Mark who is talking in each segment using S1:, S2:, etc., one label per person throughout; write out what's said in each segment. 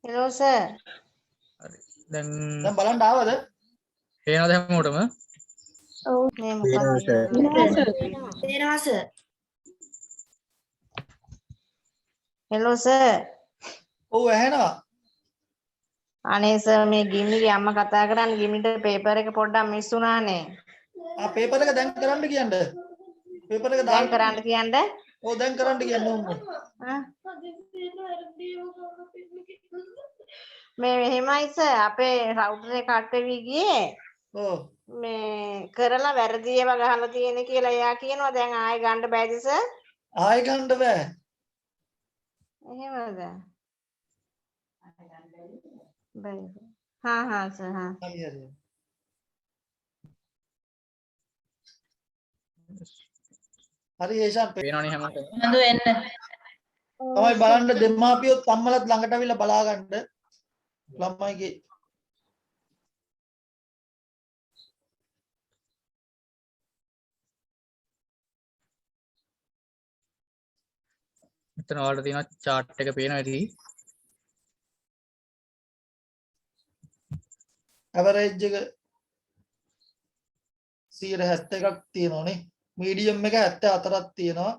S1: hello sir.
S2: දැන්
S3: දැන් බලන්න ආවද?
S2: පේනවද හැමෝටම?
S1: මේ මොකක්ද
S4: තේරෙනවා සර්.
S1: hello sir.
S3: ඔව් ඇහෙනවා.
S1: අනේ sir මේ ගිම්මිගේ අම්මා කතා කරන්නේ ගිම්මිට පේපර් එක පොඩ්ඩක් මිස් වුණානේ.
S3: පේපර් එක දැන් කරන්න කියන්න. පේපර් එක
S1: දැන් කරන්න කියන්න.
S3: ඔව් දැන් කරන්න කියන්න ඕනේ.
S1: මේ මෙහෙමයි sir අපේ router එක කට් වෙවි ගියේ.
S3: ඔව්.
S1: මේ කරලා වැරදි ඒවා ගහලා තියෙන කියලා එයා කියනවා දැන් ආයෙ ගන්න බෑද sir?
S3: ආයෙ ගන්න බෑ.
S1: එහෙමද? බෑ. හා sir හා.
S3: හරි හරි. හරි ඒෂාන්
S2: පේනවනේ හැමෝටම.
S4: නඳු එන්න.
S3: තමයි බලන්න දෙමාපියොත් අම්මලත් ළඟට අවිල්ලා බලා ගන්න ළමයිගේ
S2: මෙතන ඔයාලට තියෙන chart එක පේනවා ඉතින්.
S3: ඇවරේජ් එක 171ක් තියෙනවානේ. මීඩියම් එක 74ක් තියෙනවා.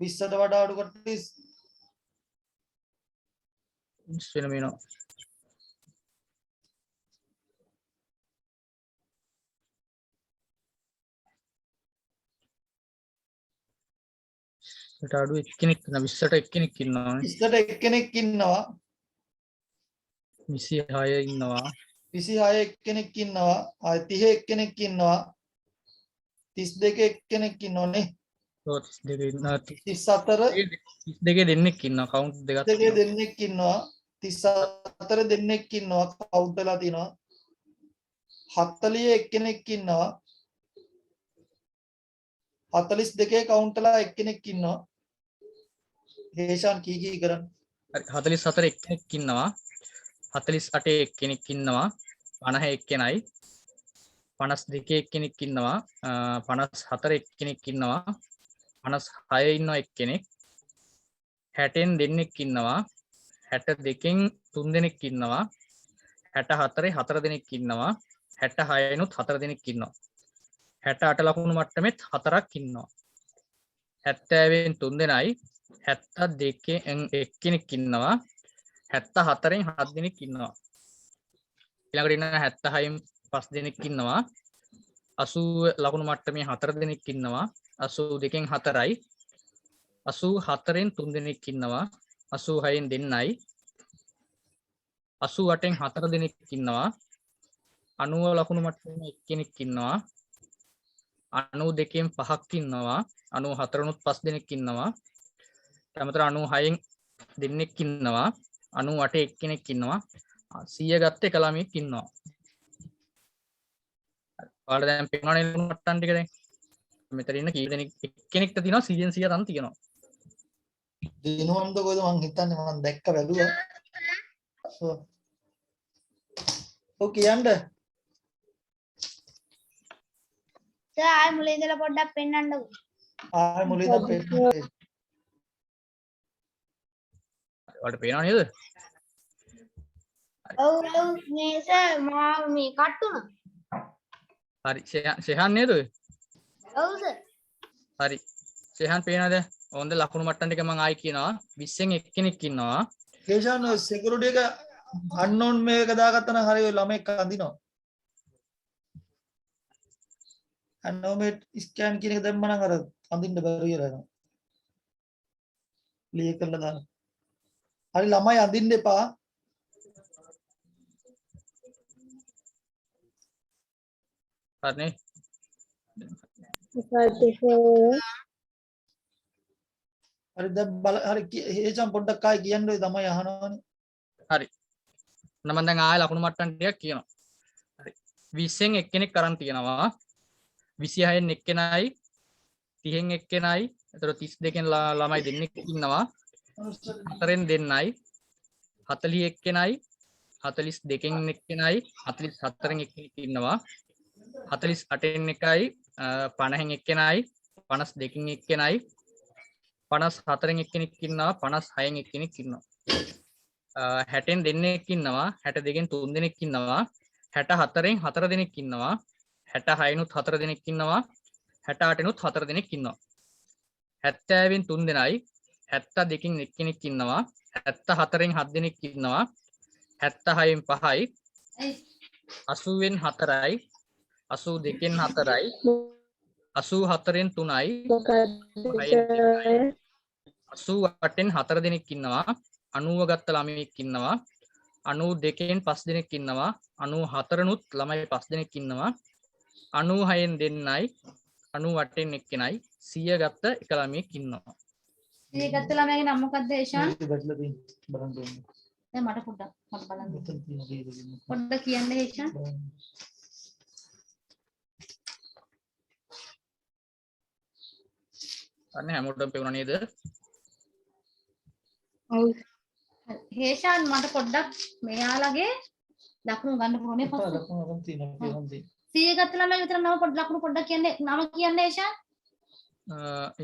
S3: 20ට වඩා අඩු කට්ටිය
S2: වෙන මේනවා. ඊට අඩු එක්කෙනෙක් ඉන්නවා 20ට එක්කෙනෙක් ඉන්නවානේ.
S3: 20ට එක්කෙනෙක් ඉන්නවා.
S2: 26 ඉන්නවා.
S3: 26 එක්කෙනෙක් ඉන්නවා. 30 එක්කෙනෙක් ඉන්නවා. 32 එක්කෙනෙක් ඉන්නෝනේ.
S2: 32 ඉන්නවා.
S3: 34
S2: 32 දෙන්නෙක් ඉන්නවා. කවුන්ට් දෙකක්
S3: 32 දෙන්නෙක් ඉන්නවා. 34 දෙන්නෙක් ඉන්නවා. කවුන්ට් වෙලා තිනවා. 40 එක්කෙනෙක් ඉන්නවා. 42 කවුන්ට් වෙලා එක්කෙනෙක් ඉන්නවා. හේෂාන් කී කරන්න.
S2: 44 එක්කෙනෙක් ඉන්නවා. 48 එක්කෙනෙක් ඉන්නවා. 50 එක්කෙනයි. 52 එක්කෙනෙක් ඉන්නවා. 54 එක්කෙනෙක් ඉන්නවා. 56 ඉන්නවා එක්කෙනෙක්. 60න් දෙන්නෙක් ඉන්නවා. 62කින් 3 දෙනෙක් ඉන්නවා. 64 4 දෙනෙක් ඉන්නවා. 66නුත් 4 දෙනෙක් ඉන්නවා. 68 ලකුණු මට්ටමෙත් 4ක් ඉන්නවා. 70න් 3 දෙනයි. 72න් එක්කෙනෙක් ඉන්නවා. 74න් 7 දෙනෙක් ඉන්නවා. ඊළඟට ඉන්න 76න් 5 දෙනෙක් ඉන්නවා. 80 ලකුණු මට්ටමේ 4 දෙනෙක් ඉන්නවා. 82න් 4යි. 84න් 3 දෙනෙක් ඉන්නවා. 86න් දෙන්නයි. 88න් 4 දෙනෙක් ඉන්නවා. 90 ලකුණු මට්ටමේ එක්කෙනෙක් ඉන්නවා. 92න් 5ක් ඉන්නවා. 94නුත් 5 දෙනෙක් ඉන්නවා. තමතර 96න් දෙන්නෙක් ඉන්නවා. 98 එක්කෙනෙක් ඉන්නවා. 100 ගත්ත එක ළමයෙක් ඉන්නවා. ඔයාලා දැන් පේනවනේ ලකුණු මට්ටම් ටික දැන්. මෙතන ඉන්න කී දෙනෙක් එක්කෙනෙක්ට තියෙනවා 100න් 100 රන් තියෙනවා.
S3: දිනුවම්ද කොයිද මං හිතන්නේ මං දැක්ක බැලුවා. ඔව් කියන්න.
S4: සර් ආයෙ මුලින් ඉඳලා පොඩ්ඩක් පෙන්නන්නකෝ.
S3: ආයෙ මුලින් ඉඳන් පෙන්නන්න.
S2: ඔයාලට පේනව නේද?
S4: ඔව් මේ සර් මා මේ කට් උනා.
S2: හරි ෂෙහන් නේද ඔය?
S4: ඔව් සර්.
S2: හරි ෂෙහන් පේනවද? ඕන්ද ලකුණු මට්ටම් ටික මම ආයි කියනවා 20න් එක්කෙනෙක් ඉන්නවා.
S3: හේෂාන් ඔය සිකියුරිටි එක අන්නෝන් මේක දාගත්තා නම් හරි ඔය ළමෙක් අඳිනවා. අන්නෝමේට් ස්කෑන් කියන එක දැම්ම නම් අර අඳින්න බැරි වෙලා යනවා. ක්ලියර් කරලා දාන්න. හරි ළමයි අඳින්න එපා.
S2: හරිනේ.
S3: හරි දැන් බල හරි හේෂාන් පොඩ්ඩක් ආයි කියන්න ඔය තමයි අහනවනේ.
S2: හරි. මම දැන් ආයෙ ලකුණු මට්ටම් ටිකක් කියනවා. හරි. 20න් එක්කෙනෙක් අරන් තියනවා. 26න් එක්කෙනයි 30න් එක්කෙනයි. එතකොට 32න් ළමයි දෙන්නෙක් ඉන්නවා. 4න් දෙන්නයි. 40 එක්කෙනයි. 42න් එක්කෙනයි. 44න් එක්කෙනෙක් ඉන්නවා. 48න් එකයි 50න් එක්කෙනයි. 52න් එක්කෙනයි. 54න් එක්කෙනෙක් ඉන්නවා. 56න් එක්කෙනෙක් ඉන්නවා. 60න් දෙන්නෙක් ඉන්නවා 62න් 3 දෙනෙක් ඉන්නවා 64න් 4 දෙනෙක් ඉන්නවා 66නුත් 4 දෙනෙක් ඉන්නවා 68නුත් 4 දෙනෙක් ඉන්නවා 70න් 3 දෙනයි 72කින් එක්කෙනෙක් ඉන්නවා 74න් 7 දෙනෙක් ඉන්නවා 76න් 5යි 80න් 4යි 82න් 4යි 84න් 3යි 88න් 4 දෙනෙක් ඉන්නවා 90 ගත්ත ළමයෙක් ඉන්නවා 92න් 5 දෙනෙක් ඉන්නවා 94නුත් ළමයි 5 දෙනෙක් ඉන්නවා 96න් දෙන්නයි 98න් එක්කෙනයි 100 ගත්ත එක ළමයෙක් ඉන්නවා
S4: මේ ගත්ත ළමයාගේ නම මොකක්ද ඒෂාන්?
S3: වැටලා තියෙන බලන්න ඕනේ.
S4: දැන් මට පොඩ්ඩක් බලන්න.
S3: මෙතන තියෙන දේ දෙන්න.
S4: පොඩ්ඩක් කියන්න ඒෂාන්.
S2: අනේ හැමෝටම පෙවුණා නේද
S4: හේෂාන් මට පොඩ්ඩක් මෙයාලගේ ලකුණු ගන්න ඕනේ පස්සේ.
S3: ලකුණු අරන් තියෙනවා කියලා හම්බෙයි.
S4: 100 ගත්ත ළමයාගේ විතර නම පොඩ්ඩක් ලකුණු පොඩ්ඩක් කියන්නේ නම කියන්නේ ඒෂාන්.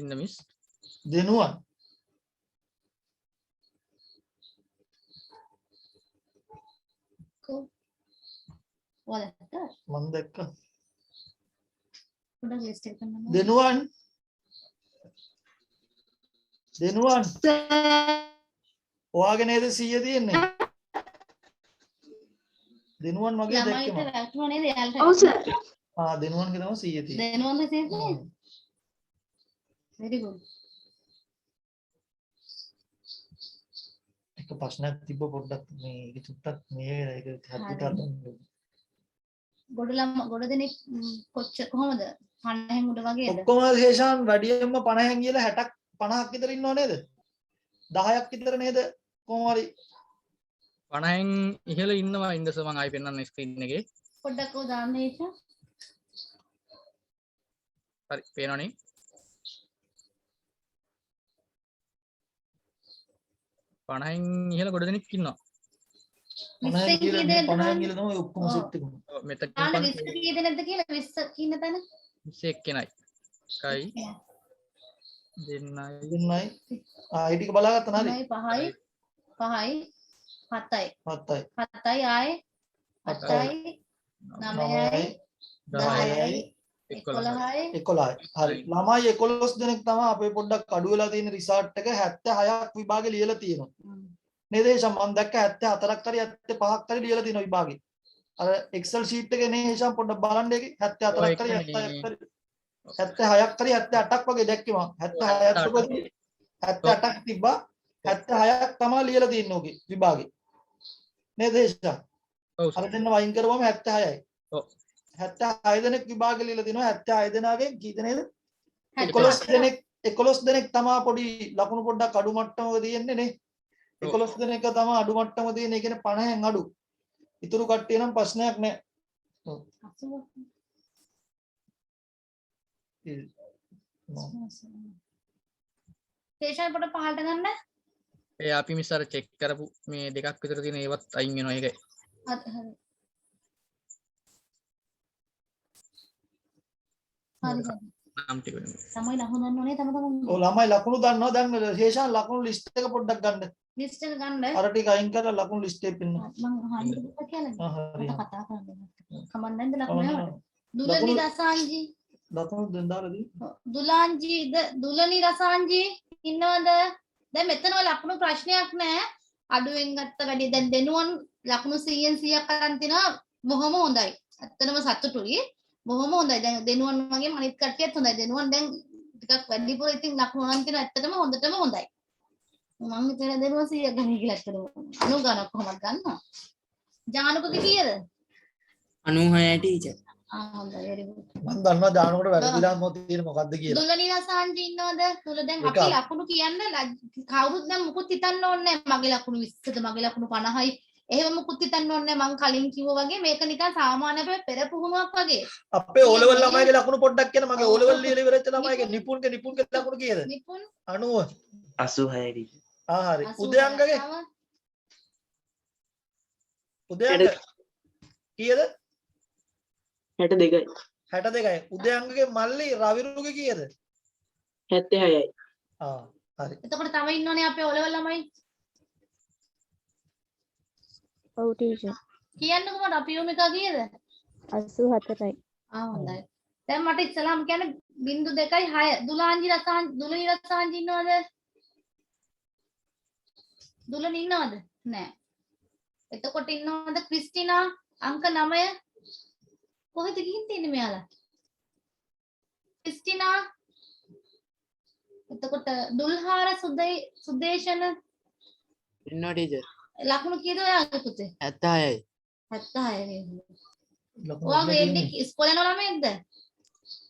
S2: ඉන්න මිස්
S3: දෙනුවන්
S4: ඔයාලට
S3: මම දැක්ක
S4: පොඩ්ඩක් ලිස්ට් එක කරන්න.
S3: දෙනුවන් ඔයාගේ නේද 100 තියෙන්නේ දෙනුවන් මගේ දැක්කේ
S4: ළමයිට
S3: මම
S4: වැටුණා නේද එයාලට?
S5: ඔව් සර්.
S3: දෙනුවන්ගේ තමයි 100 තියෙන්නේ
S4: දෙනවද තියෙන්නේ? very good.
S3: එක ප්‍රශ්නයක් තිබ්බ පොඩ්ඩක් මේ චුට්ටක් මේ ඒක හදිට අරන්
S4: ගොඩ දෙනෙක් කොහොමද 50න් උඩ වගේද?
S3: ඔක්කොම හේෂාන් වැඩියෙන්ම 50න් කියලා 60ක් 50ක් විතර ඉන්නව නේද 10ක් විතර නේද කොහොම හරි
S2: 50න් ඉහළ ඉන්නවා ඉන්දස මම ආයි පෙන්නන්න ස්ක්‍රීන් එකේ
S4: පොඩ්ඩක් ඔය දාන්න ඒක.
S2: හරි පේනවනේ 50න් ඉහළ ගොඩ දෙනෙක් ඉන්නවා
S3: 50න් කියලා 50න් කියලා තමයි ඔක්කොම සෙට් එකම
S2: ඔව්, මෙතන
S4: දාන්න 20 කී දෙනෙක්ද කියලා 20 කින්න තැන?
S2: 20 එක්කෙනයි එකයි දෙන්නයි
S3: දෙන්නයි ඒ ටික බලාගත්තා නේද
S4: 5යි 5යි 7යි
S3: 7යි
S4: 7යි ආයේ 8යි 9යි
S3: 10යි
S4: 11යි
S3: 11යි හරි ළමයි 11 දෙනෙක් තමයි අපේ පොඩ්ඩක් අඩු වෙලා තියෙන රිසර්ච් එක 76ක් විභාගේ ලියලා තියෙනවා නේද හේෂම් මම දැක්ක 74ක් හරි 75ක් හරි ලියලා තියෙනවා විභාගේ අර එක්සල් ෂීට් එකේ නේ හේෂම් පොඩ්ඩක් බලන්න ඒකේ 74ක් හරි 76ක් හරි 76ක් හරි 78ක් වගේ දැක්කේ මම 78ක් තිබ්බා 76ක් තමයි ලියලා තියෙන්නේ ඕකේ විභාගේ නේද හේෂම්
S2: ඔව්
S3: අර දෙන්න වයින් කරුවම 76යි
S2: ඔව්
S3: 76 දෙනෙක් විභාග ලියලා තිනවා 76 දෙනාගෙන් කී දෙනෙක්ද 11 දෙනෙක් තමයි පොඩි ලකුණු පොඩ්ඩක් අඩු මට්ටමක තියෙන්නේ නේ 11 දෙනෙක් තමයි අඩු මට්ටම තියෙන. ඒ කියන්නේ 50න් අඩු. ඉතුරු කට්ටිය නම් ප්‍රශ්නයක් නැහැ. ඔව්.
S4: තේෂාන් පොඩ පහලට ගන්න.
S2: ඒ අපි මිස්සර චෙක් කරපු මේ දෙකක් විතර තියෙන ඒවත් අයින් වෙනවා ඒකයි
S4: හරි.
S2: නම් ටික වෙනවා
S4: තමයි ලකුණු ගන්න ඕනේ තම තමන්.
S3: ඔව් ළමයි ලකුණු දන්නවා. දැන් හේෂාන් ලකුණු ලිස්ට් එක පොඩ්ඩක් ගන්න.
S4: ලිස්ට් එක ගන්න.
S3: අර ටික අයින් කරලා ලකුණු ලිස්ට් එකේ පෙන්නන්න.
S4: මම අහන්න දෙයක් කියලා.
S3: හරි.
S4: මට කතා කරන්න. කමන්නන්ද ලකුණු නෑ. දුලනි රසාංජි.
S3: ලකුණු දෙන්න දාලාදී.
S4: දුලනි රසාංජි ඉන්නවද? දැන් මෙතන ඔය ලකුණු ප්‍රශ්නයක් නෑ. අඩුවෙන් ගත්ත වැඩි දැන් දෙනුවන් ලකුණු 100න් 100ක් අරන් තිනවා. බොහොම හොඳයි. ඇත්තටම සතුටුයි. බොහොම හොඳයි. දැන් දෙනුවන් වගේම අනිත් කට්ටියත් හොඳයි. දෙනුවන් දැන් ටිකක් වැඩිපුර ඉතින් ලකුණු අරන් තිනවා. ඇත්තටම හොඳටම හොඳයි. මම හිතන දෙනුවන් 100ක් ගන්න කියලා ඇත්තටම. අනු ගණන් කොහොමද ගන්නවා? ජානකගේ කීයද?
S5: 96 ටීචර්.
S4: හොඳයි. very good.
S3: මම දන්නවා දානකොට වැරදිලා මොකද තියෙන මොකද්ද කියලා.
S4: දුලනි රසාංජි ඉන්නවද? දුල දැන් අපි ලකුණු කියන්න කවුරුත් දැන් මුකුත් හිතන්න ඕනේ නැහැ. මගේ ලකුණු 20ද මගේ ලකුණු 50යි. එහෙම මුකුත් හිතන්න ඕනේ නැහැ. මම කලින් කිව්වා වගේ මේක නිකන් සාමාන්‍ය පෙර පුහුණුවක් වගේ.
S3: අපේ O level ළමයිගේ ලකුණු පොඩ්ඩක් කියන මගේ O level ලියලා ඉවරච්ච ළමයිගේ නිපුන්ගේ ලකුණු කීයද?
S4: නිපුන්
S3: 90.
S5: 86 ටීචර්.
S3: හරි. උදයංගගේ උදයංග කීයද?
S5: 62යි.
S3: 62යි. උදයංගගේ මල්ලි රවිරුගේ කීයද?
S5: 76යි.
S3: හරි.
S4: එතකොට තව ඉන්නෝනේ අපේ O level ළමයි.
S6: ඔව් ටීචර්.
S4: කියන්නකෝ මට අපියෝමිකා කීයද?
S6: 84යි.
S4: හොඳයි. දැන් මට ඉස්සලාම කියන්නේ 0.6 දුලාංජි දුලනි රසාංජි ඉන්නවද? දුලනි ඉන්නවද? නෑ. එතකොට ඉන්නවද ක්‍රිස්ටිනා අංක 9 කොහෙද ගිහින් තියෙන්නේ මෙයාලා? ක්‍රිස්ටිනා එතකොට දුල්හාර සුදේශන
S5: ඉන්නවා ටීචර්.
S4: ලකුණු කීයද ඔයාගේ පුතේ?
S5: 76යි.
S4: 76 නේද?
S3: ලකුණු
S4: ඔයා ග්‍රේඩ්
S3: දෙන්නේ.
S4: එක ඉස්කෝලේ යන ළමයිද?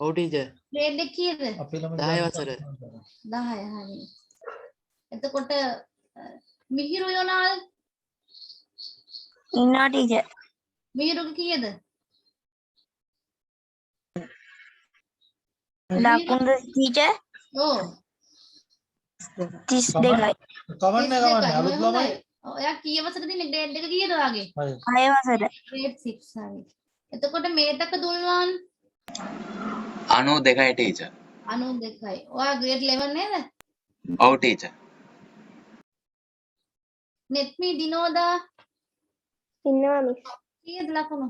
S5: ඔව් ටීචර්.
S4: ග්‍රේඩ් එක කීයද?
S3: අපේ ළමයි
S5: 10 වසර.
S4: 10 හරි. එතකොට මිහිරු යොනාල්
S6: ඉන්නවා ටීචර්.
S4: මිහිරුගේ කීයද?
S6: ලකුණු ටීචර්
S4: ඔව්
S6: 32යි.
S3: කවන්නේ අලුත් ළමයි.
S4: ඔයා කීය වසරද ඉන්නේ? ග්‍රේඩ් එක කීයද ඔයාගේ?
S6: 6 වසර.
S4: ග්‍රේඩ් 6 හරි. එතකොට මේතක දුල්වන්
S7: 92යි ටීචර්.
S4: 92යි. ඔයා ග්‍රේඩ් 11 නේද?
S7: ඔව් ටීචර්.
S4: නෙත්මි දිනෝදා
S6: ඉන්නවා මිස්.
S4: කීයද ලකුණු?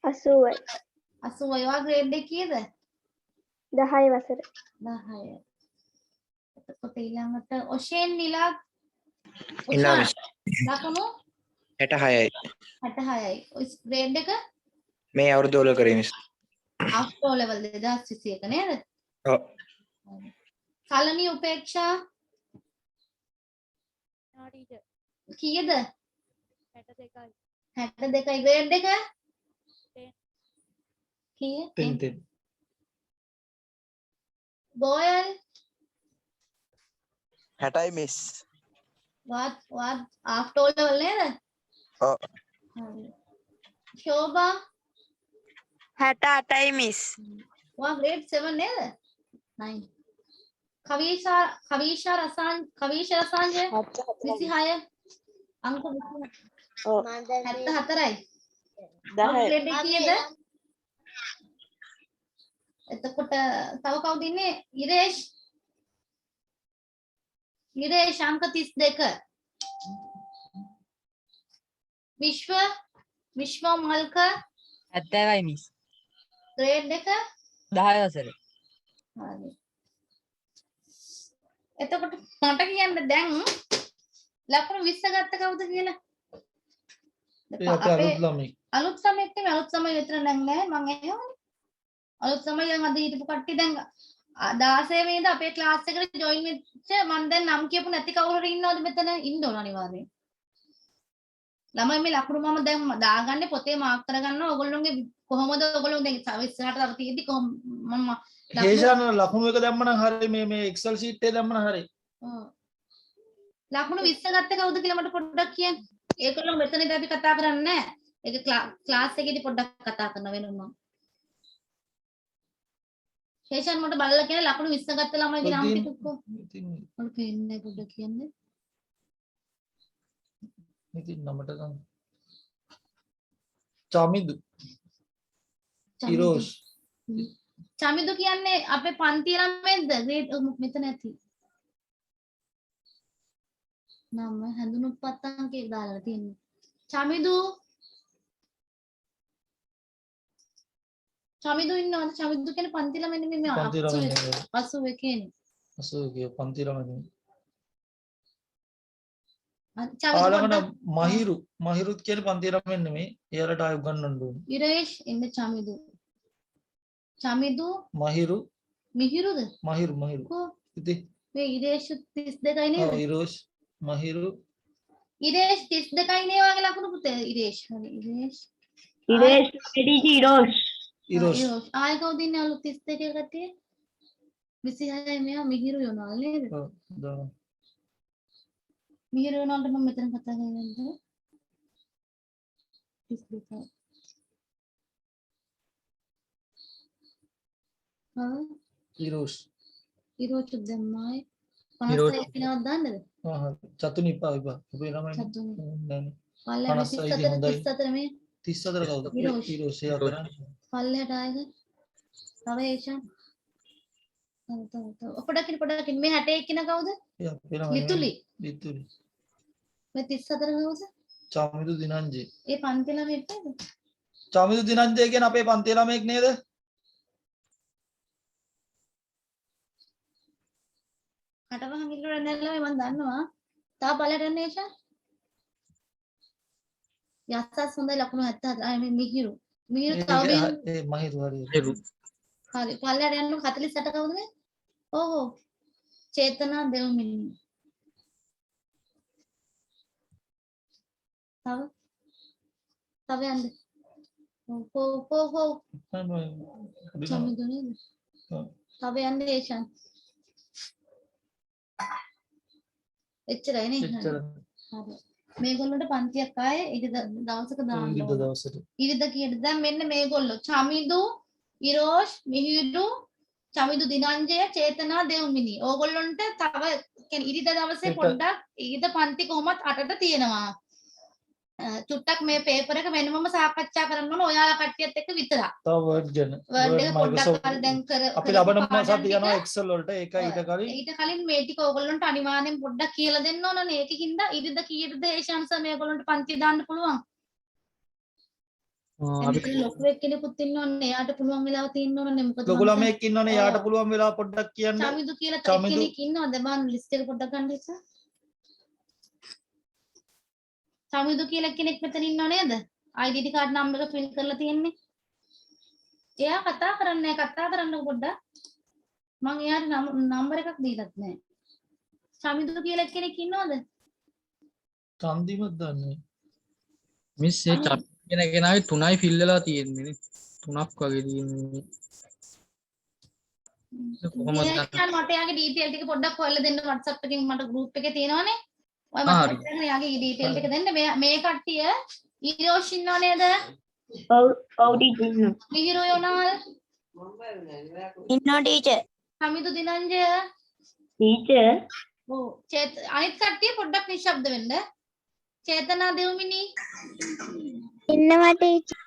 S6: 80යි.
S4: 80යි. ඔයා ග්‍රේඩ් එක කීයද?
S6: 10 වසර.
S4: 10. එතකොට ඊළඟට ඔෂෙන් නිලක්
S8: ඉන්නවා මිස්.
S4: ලකුණු
S8: 66යි.
S4: 66යි. ඔය ග්‍රේඩ් එක
S8: මේ අවුරුදු වල කරේ මිස්.
S4: ආෆ්ටර් ලෙවල් 2021 නේද?
S8: ඔව්.
S4: කලනි උපේක්ෂා කීයද?
S6: 62යි.
S4: 62යි. ග්‍රේඩ් එක කීය?
S3: තෙන්.
S4: ගෝයල්
S8: 60යි මිස්.
S4: වත් ආෆ්ටර් ලෙවල් නේද?
S8: ඔව්.
S4: හරි. ශෝභා
S6: 68යි මිස්.
S4: වා ග්‍රේඩ් 7 නේද? 9. කවිෂා රසාංජය 26 අංක 24යි.
S6: ඔව්.
S4: 74යි.
S6: 10යි.
S4: ග්‍රේඩ් එක කීයද? එතකොට තව කවුද ඉන්නේ? ඉරේෂ් අංක 32. විශ්ව මල්ක
S5: 70යි මිස්.
S4: ග්‍රේඩ් එක
S5: 10 වසර.
S4: හරි. එතකොට මට කියන්න දැන් ලකුණු 20 ගත්ත කවුද කියලා?
S3: ඒ අපේ අලුත් ළමයි.
S4: අලුත් ළමයෙක් නෙමෙයි අලුත් ළමයි විතර නම් නෑ මං එහෙමනේ. අලුත් ළමයි දැන් අද හිටපු කට්ටිය දැන් 16 වෙනිදා අපේ ක්ලාස් එකට ජොයින් වෙච්ච මං දැන් නම් කියපු නැති කවුරු හරි ඉන්නවද මෙතන? ඉන්න ඕන අනිවාර්යෙන්. ළමයි මේ ලකුණු මම දැන් දාගන්නේ පොතේ මාක් කරගන්නවා. ඔයගොල්ලෝගේ කොහොමද ඔයගොල්ලෝ දැන් ඉස්සරහට අර තියෙද්දි කොහොම මම
S3: හේෂාන ලකුණු එක දැම්මනම් හරි මේ එක්සල් ෂීට් එකේ දැම්මනම් හරි.
S4: ලකුණු 20 ගත්ත කවුද කියලා මට පොඩ්ඩක් කියන්න. ඒකලෝ මෙතනදී අපි කතා කරන්නේ නැහැ. ඒක ක්ලාස් එකේදී පොඩ්ඩක් කතා කරන වෙනුම. හේෂාන් මට බලලා කියන ලකුණු 20 ගත්ත ළමයිගේ නම් ටික කොහොමද?
S3: ඉතින්
S4: මට පේන්නේ පොඩ්ඩක් කියන්නේ.
S3: නමට ගන්න. චමිදු. ඉරෝෂ්.
S4: චමිදු කියන්නේ අපේ පන්ති ළමයිද? ග්‍රේඩ් මෙතන ඇති. නම හැඳුනුපත් අංකේ දාලා තියෙන්නේ. චමිදු ඉන්නවද? චමිදු කියන්නේ පන්ති ළමයි නෙමෙයි මේ
S3: පන්ති ළමයි
S4: 81 කියන්නේ.
S3: 80 පන්ති ළමයි.
S4: චමිදු
S3: ආලගන මහිරුත් කියන පන්ති ළමයි නෙමෙයි. එයාලට ආයෙ උගන්වන්න ඕනේ.
S4: ඉරේෂ් ඉන්න චමිදු මිහිරුද?
S3: මහිරු.
S4: කො
S3: ඉතින්
S4: මේ ඉරේෂ් 32යි නේද?
S3: ඔව් ඉරෝෂ් මහිරු
S4: ඉරේෂ් 32යි නේ වගේ ලකුණු පුතේ. ඉරේෂ් හරි ඉරේෂ්
S3: ඉරෝෂ්
S4: ආයෙ කවුද ඉන්නේ අලුත් 32 කට්ටිය? 26යි මෙයා මිහිරු යනවා නේද?
S3: ඔව් දාන්න.
S4: මිහිරු යනවාට මම මෙතන කතා කරන්නේ 32යි.
S3: ඉරෝෂ්
S4: ඉරෝෂ් දැම්මයි
S2: ඉරෝෂ්.
S4: 56 වෙනවද දන්නද?
S3: චතුනි විපා අපේ ළමයි
S4: චතුනි.
S3: නෑ
S4: පල්ලෙහාට
S3: 56 හොඳයි.
S4: 34 මේ
S3: 34 කවුද?
S4: ඉරෝෂ්.
S3: ඉරෝෂ් එයා කරන්නේ.
S4: පල්ලෙහාට ආයෙක තව ඒෂන් පොඩ්ඩකින් මේ 61 කින කවුද?
S3: එයා අපේ ළමයි.
S4: ලිතුලි.
S3: ලිතුලි.
S4: මේ 34 කවුද?
S3: චමිදු දිනංජේ.
S4: ඒ පන්ති ළමෙක් නේද?
S3: චමිදු දිනංජේ කියන අපේ පන්ති ළමයෙක් නේද?
S4: කටවහන් ඉල්ලුවට නැල්ලා මම දන්නවා. තා බලට නේෂා. යස්සස් හොඳයි ලකුණු 74. අය මේ මිහිරු. මිහිරු තව
S3: ඒ මහිරු හරි.
S2: හිරු.
S4: හරි. පල්ලයට යන්න 48 කවුද මේ? ඕහෝ. චේතනා දෙව්මිනි. තව යන්න. ඕ චමිදු නේද? තව යන්න ඒෂන්. එච්චරයි නේ.
S3: එච්චර.
S4: හරි. මේගොල්ලන්ට පන්තියක් ආයේ ඊට දවසක දාන්න
S3: ඉරිද
S4: ඕන.
S3: දවසට.
S4: ඉරිද කීයද? දැන් මෙන්න මේගොල්ලෝ චමිදු, ඉරෝෂ්, මිහිරු, චමිදු දිනංජය, චේතනා දෙව්මිනි. ඕගොල්ලන්ට තව කියන්නේ ඉරිද දවසේ
S3: එක.
S4: පොඩ්ඩක් ඉරිද පන්ති කොහොමත් 8ට තියෙනවා. චුට්ටක් මේ පේපර් එක වෙනමම සාකච්ඡා කරන්න ඕන ඔයාලා කට්ටියත් එක්ක විතරක්.
S3: තව වර්ඩ් ගැන.
S4: වර්ඩ් එක පොඩ්ඩක් හරි දැන්
S3: අපි ලබන මාසත් තියනවා එක්සල් වලට ඒක ඊට කලින්
S4: ඊට කලින් මේ ටික ඕගොල්ලන්ට අනිවාර්යෙන් පොඩ්ඩක් කියලා දෙන්න ඕනනේ. ඒකින්ද ඉරිද කීයටද ඒෂාන් සර් මේගොල්ලන්ට පන්ති දාන්න පුළුවන්.
S2: අපි
S4: ලොකු එක්කෙනෙකුත් ඉන්නවනේ. එයාට පුළුවන් වෙලාව තියෙන්න ඕනනේ. මොකද
S3: ලොකු ළමයෙක් ඉන්නවනේ යාට පුළුවන් වෙලා පොඩ්ඩක් කියන්න.
S4: චමිදු කියලා
S3: චමිදු.
S4: කෙනෙක් ඉන්නවද? මම ලිස්ට් එක පොඩ්ඩක් ගන්න ඉස්සා. චමිදු කියලා කෙනෙක් මෙතන ඉන්නව නේද? ID කාඩ් නම්බර එක ෆිල් කරලා තියෙන්නේ. එයා කතා කරන්නේ කතා කරන්න පොඩ්ඩක්. මම එයාට නම්බර එකක් දීලත් නැහැ. චමිදු කියලා කෙනෙක් ඉන්නවද?
S3: තන්දිමත් දන්නේ.
S2: මිස් ඒ චප් කියන කෙනාගේ 3යි ෆිල් වෙලා තියෙන්නේ නේ. 3ක් වගේ තියෙන්නේ. කොහොමද ගන්න?
S4: එයා මට එයාගේ ඩීටේල් ටික පොඩ්ඩක් හොයලා දෙන්න WhatsApp එකෙන් මට group එකේ තියෙනවනේ. ඔය
S2: හරි.
S4: මට එයාගේ ඩීටේල් ටික දෙන්න. මේ කට්ටිය ඊරෝෂ් ඉන්නව නේද?
S6: ඔව් ටීචර්.
S4: මිහිරු යෝනාල්,
S6: ඉන්නෝ ටීචර්.
S4: හමිදු දිනංජය.
S6: ටීචර්.
S4: ඔව්. අනිත් කට්ටිය පොඩ්ඩක් නිශ්ශබ්ද වෙන්න. චේතනා දෙව්මිනි.
S6: ඉන්නවා ටීචර්.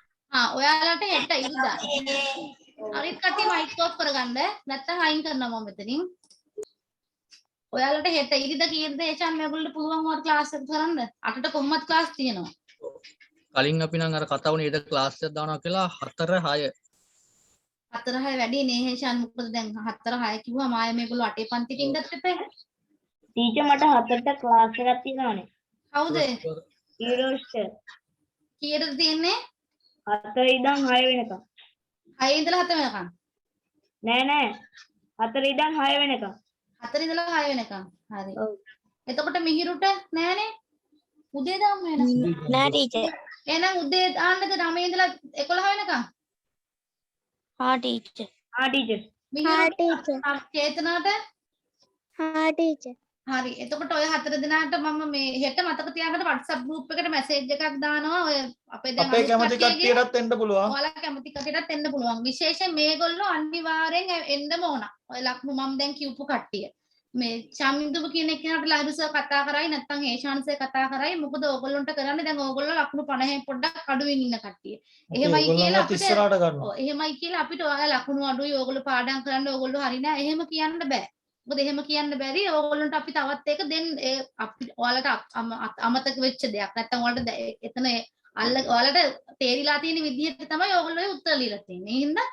S4: ඔයාලට හෙට ඉරිදා. අනිත් කට්ටිය මයික් ඔෆ් කරගන්න. නැත්නම් අයින් කරනවා මම මෙතනින්. ඔයාලට හෙට ඉරිදා කීයද ඒෂාන් මේගොල්ලෝ පුළුවන් වුණා ක්ලාස් එක කරන්න. 8ට කොහොමත් ක්ලාස් තියෙනවා.
S2: කලින් අපි නම් අර කතා වුණේ ඉතින් ක්ලාස් එකක් දානවා කියලා 4 6
S4: 4 6 වැඩි නේ හේෂාන්. මොකද දැන් 4 6 කිව්වම ආයේ මේගොල්ලෝ 8 පන්තිට ඉඳත් එපා.
S6: ටීචර් මට 4ට ක්ලාස් එකක් තියෙනවානේ.
S4: කවුද?
S6: ඊරෝෂ් සර්.
S4: කීයටද තියෙන්නේ?
S6: 4 ඉඳන් 6 වෙනකම්.
S4: 6 ඉඳලා 7 වෙනකම්.
S6: නෑ 4 ඉඳන් 6 වෙනකම්.
S4: 4 ඉඳලා 6 වෙනකම්. හරි.
S6: ඔව්.
S4: එතකොට මිහිරුට නෑනේ. උදේ දාන්න වෙන.
S6: නෑ ටීචර්.
S4: එහෙනම් උදේ දාන්නද 9 ඉඳලා 11 වෙනකම්?
S6: හා ටීචර්.
S4: මිහිරුට
S6: ටීචර්.
S4: චේතනාට
S6: හා ටීචර්.
S4: හරි. එතකොට ඔය 4 දෙනාට මම මේ හෙට මතක තියාගන්න WhatsApp group එකට message එකක් දානවා. ඔය අපේ දැන්
S3: අපේ
S4: අනිත්
S3: කැමති
S4: කට්ටියගේ
S3: කට්ටියටත් එන්න පුළුවන්.
S4: ඔයාලා කැමති කට්ටියටත් එන්න පුළුවන්. විශේෂයෙන් මේගොල්ලෝ අනිවාර්යෙන් එන්නම ඕන. ඔය ලක්මු මම දැන් කියපු කට්ටිය. මේ චමින්දුව කියන එක්කෙනාට ලහිරුසර් කතා කරයි නැත්නම් ඒෂාන් සර් කතා කරයි. මොකද ඕගොල්ලන්ට කරන්නේ දැන් ඕගොල්ලෝ ලකුණු 50 පොඩ්ඩක් අඩුවෙන් ඉන්න කට්ටිය. එහෙමයි කියලා අපිට
S3: ඉස්සරහට ගන්නවා.
S4: ඔව් එහෙමයි කියලා අපිට ඔයාලා ලකුණු අඩුයි ඕගොල්ලෝ පාඩම් කරන්න ඕගොල්ලෝ හරි නෑ. එහෙම කියන්න බෑ. මොකද එහෙම කියන්න බැරි. ඕගොල්ලන්ට අපි තවත් එක දෙන්න අපි ඔයාලට අමතක වෙච්ච දෙයක්. නැත්නම් ඔයාලට එතන ඔයාලට තේරිලා තියෙන විදිහට තමයි ඕගොල්ලෝ උත්තර ලියලා තියෙන්නේ. ඒ හින්දා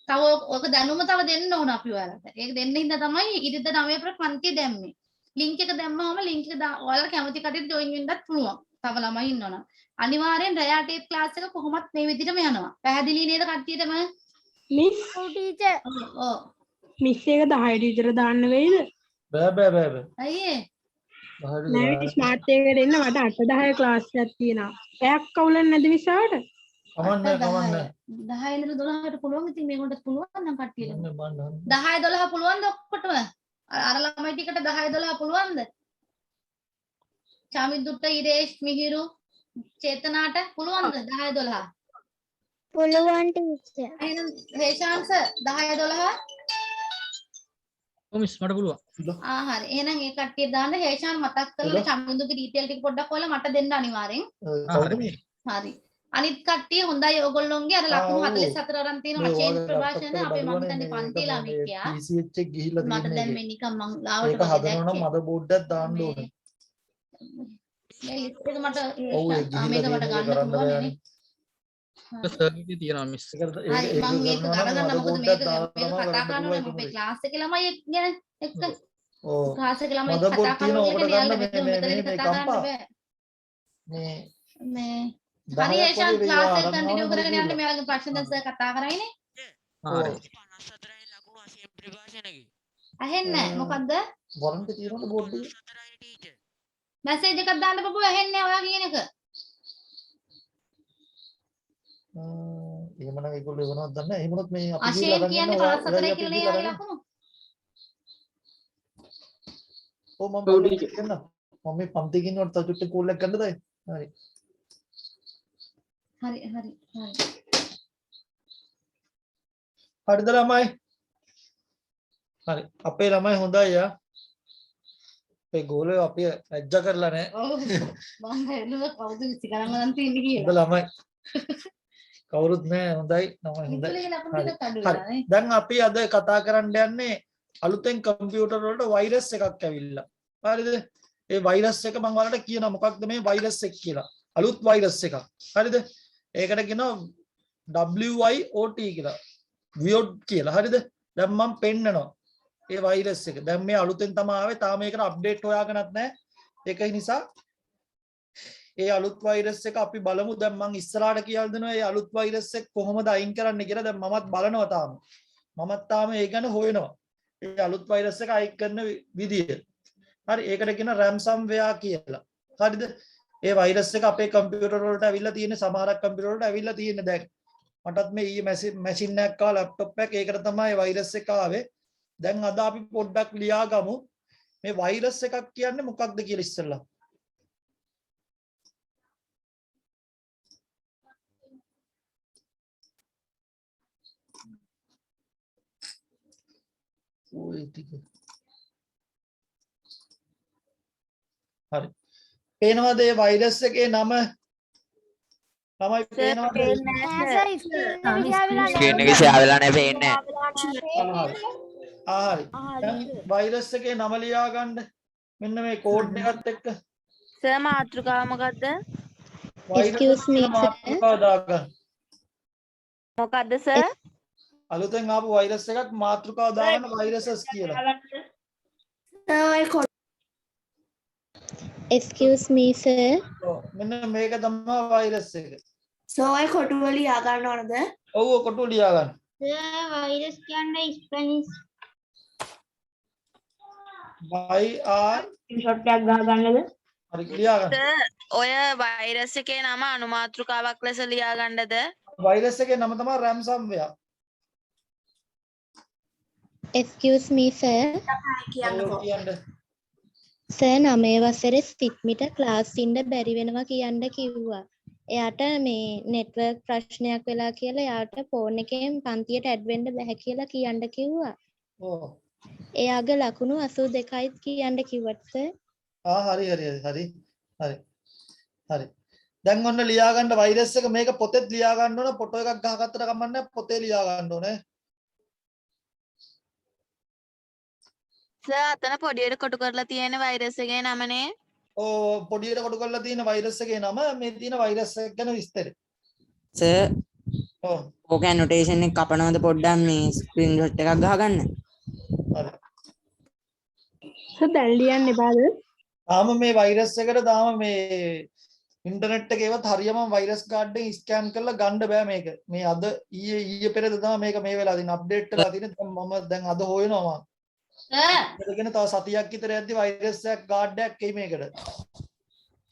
S4: තව ඔක දැනුම තව දෙන්න ඕන අපි ඔයාලට. ඒක දෙන්න හින්දා තමයි ඉරිද 9 ප්‍ර පන්තිය දැම්මේ. ලින්ක් එක දැම්මම ලින්ක් එක ඔයාලා කැමති කටට ජොයින් වෙන්නත් පුළුවන්. තව ළමයි ඉන්නවනම්. අනිවාර්යෙන් රයාටේප් ක්ලාස් එක කොහොමත් මේ විදිහටම යනවා. පැහැදිලි නේද කට්ටියටම?
S6: මිස්. ඔව් ටීචර්.
S4: ඔව්.
S7: මිස් එක 10 ටීචර් දාන්න වෙයිද?
S3: බෑ.
S4: අයියේ.
S7: නෑ ස්මාර්ට් එකකට එන්න මට 8 10 ක්ලාස් එකක් තියෙනවා. පැයක් කවුලන්නේ නැද මිසාවට?
S3: කමන්නේ.
S4: 10 ඉඳලා 12ට පුළුවන්. ඉතින් මේකට පුළුවන් නම් කට්ටියට.
S3: මම
S4: 10 12 පුළුවන්ද ඔක්කොටම? අර ළමයි ටිකට 10 12 පුළුවන්ද? චමිදුට ඉරේෂ් මිහිරු චේතනාට පුළුවන්ද 10 12?
S6: පුළුවන් ටීචර්.
S4: එහෙනම් හේෂාන් සර් 10 12?
S2: ඔව් මිස් මට පුළුවන්.
S4: හරි. එහෙනම් ඒ කට්ටිය දාන්න හේෂාන් මතක් කරලා චමිදුගේ ඩීටේල් ටික පොඩ්ඩක් හොයලා මට දෙන්න අනිවාර්යෙන්. හරි. අනිත් කට්ටිය හොඳයි ඕගොල්ලෝන්ගේ අර ලකුණු 44 අරන් තියෙනවා චේන්ජ් ප්‍රභාෂණ අපේ මම හිතන්නේ පන්ති ළමයි කියා.
S3: PCH එක ගිහිල්ලා
S4: මට දැන්
S3: තියෙන්නේ.
S4: මේ නිකන් මං
S3: ඒක
S4: ලාවට
S3: හදනවා නම් මද බෝඩ් එකක් දාන්න ඕනේ.
S4: මේ ලිස්ට් එක මට
S3: ඔව් ඒක ගිහිල්ලා
S4: මේක මට
S3: තියෙන එක
S4: ගන්න
S3: කරන්න
S4: පුළුවන්
S3: බෑනේ.
S4: නේ
S2: සර්විස් තියෙනවා මිස්.
S3: ඒක
S4: හරි මම මේක
S3: කරනවා නම්
S4: කරගන්න
S3: මද
S4: මොකද
S3: පොඩ්ඩක්
S4: මේක
S3: දාලා
S4: මේක
S3: තමයි
S4: කතා
S3: කරන්න
S4: කරන්න ඕනේ
S3: පුළුවන්
S4: අපේ
S3: ඒක.
S4: ක්ලාස් එකේ ළමයි ගැන එක්ක
S3: ඔව්
S4: ක්ලාස් එකේ ළමයි
S3: මද පොඩ්
S4: කතා
S3: තියෙන
S4: කරනවා
S3: ඕකට
S4: කියන්නේ
S3: ගන්න
S4: යාළුවා මෙතන
S3: මේ
S4: කතා කරන්න
S3: කම්පා
S4: බෑ
S3: මේ
S4: මේ
S3: 10ක්
S4: හරි ඒෂාන්
S3: වගේ
S4: ක්ලාස්
S3: වේවා
S4: එක
S3: අරන්
S4: කන්ටිනියු
S3: ආවම
S4: කරගෙන යන්න
S3: ගිහිල්ලා.
S4: මෙයාලගේ ප්‍රශ්න දැන් සර් කතා කරයිනේ
S2: හරි.
S4: ඇහෙන්නේ නැහැ මොකද්ද
S3: වරන්ටි තියෙනවද බෝඩ් එකේ?
S4: මැසේජ් එකක් දාන්න බබු ඇහෙන්නේ නැහැ ඔයා කියන එක
S3: එහෙමනම් ඒගොල්ලෝ එවනවද දන්නේ නැහැ. එහෙමනොත් මේ අපි
S4: අශේන්
S3: ගිහිල්ලා අරන්
S4: කියන්නේ
S3: එන්න ඔයා
S4: 54යි
S3: අපි
S4: කියලා නේ
S3: ගිහිල්ලා
S4: යාගේ
S3: අරන්.
S4: ලකුණු
S3: ඔව් මම බලන්න කියන්න. මම මේ පන්තිකින් වට තව චුට්ටක් කෝල් එකක් ගන්නද? හරි.
S4: හරි හරි හරි
S3: හරිද ළමයි? හරි. අපේ ළමයි හොඳයි යා. අපේ ගෝලයෝ අපි ලැජ්ජා කරලා නැහැ.
S4: ඔව් මම හිතුවා කවුද විසි ගණන් ගන්න තියෙන්නේ
S3: හොඳ
S4: කියලා
S3: ළමයි. කවුරුත් නැහැ හොඳයි. ළමයි හොඳයි.
S4: ඉතුරුගේ ලකුණු
S3: හරි.
S4: ටිකක් අඩු
S3: හරි.
S4: වෙලා නේ
S3: දැන් අපි අද කතා කරන්න යන්නේ අලුතෙන් කම්පියුටර් වලට වෛරස් එකක් ඇවිල්ලා. හරිද? ඒ වෛරස් එක මම ඔයාලට කියනවා මොකක්ද මේ වෛරස් එක කියලා. අලුත් වෛරස් එකක්. හරිද? ඒකට කියනවා WIOT කියලා. වියොඩ් කියලා. හරිද? දැන් මම පෙන්නනවා. ඒ වෛරස් එක. දැන් මේ අලුතෙන් තමයි ආවේ. තාම මේකට අප්ඩේට් හොයාගෙනත් නැහැ. ඒක නිසා ඒ අලුත් වෛරස් එක අපි බලමු. දැන් මම ඉස්සරහට කියලා දෙනවා ඒ අලුත් වෛරස් එක කොහොමද අයින් කරන්න කියලා. දැන් මමත් බලනවා තාම. මමත් තාම ඒ ගැන හොයනවා. ඒ අලුත් වෛරස් එක අයින් කරන විදිය. හරි ඒකට කියන ransomware කියලා. හරිද? ඒ වෛරස් එක අපේ කම්පියුටර් වලට ඇවිල්ලා තියෙන සමහරක් කම්පියුටර් වලට ඇවිල්ලා තියෙන දැන්. මටත් මේ ඊයේ මැෂින් එකක් ආවා ලැප්ටොප් එකක්. ඒකට තමයි වෛරස් එක ආවේ. දැන් අද අපි පොඩ්ඩක් ලියා ගමු. මේ වෛරස් එකක් කියන්නේ මොකක්ද කියලා ඉස්සෙල්ලා. ඔය ටික. හරි. පේනවද මේ වෛරස් එකේ නම? තමයි පේනවද?
S8: ස්ක්‍රීන් එකේ ෂෙයා වෙලා නැහැ පේන්නේ.
S3: හරි. දැන් වෛරස් එකේ නම ලියා ගන්න. මෙන්න මේ කෝඩ් එකත් එක්ක.
S9: සර් මාතෘකාව මොකද්ද?
S3: excuse me මාතෘකාව දාගන්න.
S9: මොකද්ද සර්?
S3: අලුතෙන් ආපු වෛරස් එකක් මාතෘකාව දාගන්න වෛරසස් කියලා.
S10: Excuse me sir.
S3: ඔව් මෙන්න මේක තමයි වෛරස් එක.
S6: සෝ ඔය කොටුව ලියා ගන්න ඕනද?
S3: ඔව් කොටු ලියා ගන්න.
S10: වෛරස් කියන්නේ ස්පැනිෂ්.
S6: ෂොට් එකක් ගහ ගන්නද?
S3: හරි ලියා ගන්න.
S9: සර් ඔය වෛරස් එකේ නම අනුමාත්‍රිකාවක් ලෙස ලියා ගන්නද?
S3: වෛරස් එකේ නම තමයි ransomware.
S10: Excuse me sir.
S3: කියන්න.
S10: සර් 9 වසරේ සිත්මිට ක්ලාස් ඉන්න බැරි වෙනවා කියන්න කිව්වා. එයාට මේ නෙට්වර්ක් ප්‍රශ්නයක් වෙලා කියලා එයාට ෆෝන් එකෙන් පන්තියට ඇඩ් වෙන්න බැහැ කියලා කියන්න කිව්වා.
S3: ඔව්.
S10: එයාගේ ලකුණු 82යි කියන්න කිව්වත් සර්.
S3: හරි. දැන් ඔන්න ලියා ගන්න වෛරස් එක මේක පොතේත් ලියා ගන්න ඕන ෆොටෝ එකක් ගහගත්තට කමන්නේ පොතේ ලියා ගන්න ඕනේ.
S9: සර් අතන පොඩියට කොටු කරලා තියෙන වෛරස් එකේ නමනේ.
S3: ඔව් පොඩියට කොටු කරලා තියෙන වෛරස් එකේ නම මේ තියෙන වෛරස් එක ගැන විස්තරය.
S5: සර්
S3: ඔව්.
S5: ඕක ඇනොටේෂන් එක කපනවද පොඩ්ඩක් මේ ස්ක්‍රීන්ෂොට් එකක් ගහගන්න.
S3: හරි.
S7: සර් දැන් ලියන්න එපාද?
S3: තාම මේ වෛරස් එකට තාම මේ ඉන්ටර්නෙට් එකේවත් හරියම වෛරස් ගාඩ් එක ස්කෑන් කරලා ගන්න බෑ මේක. මේ අද ඊයේ පෙරේද තමයි මේක මේ වෙලා තියෙන අප්ඩේට් වෙලා තියෙන. මම දැන් අද හොයනවා මම. ඒකගෙන තව සතියක් විතර යද්දි වෛරස් එකක් ගාඩ් එකක් එයි මේකට.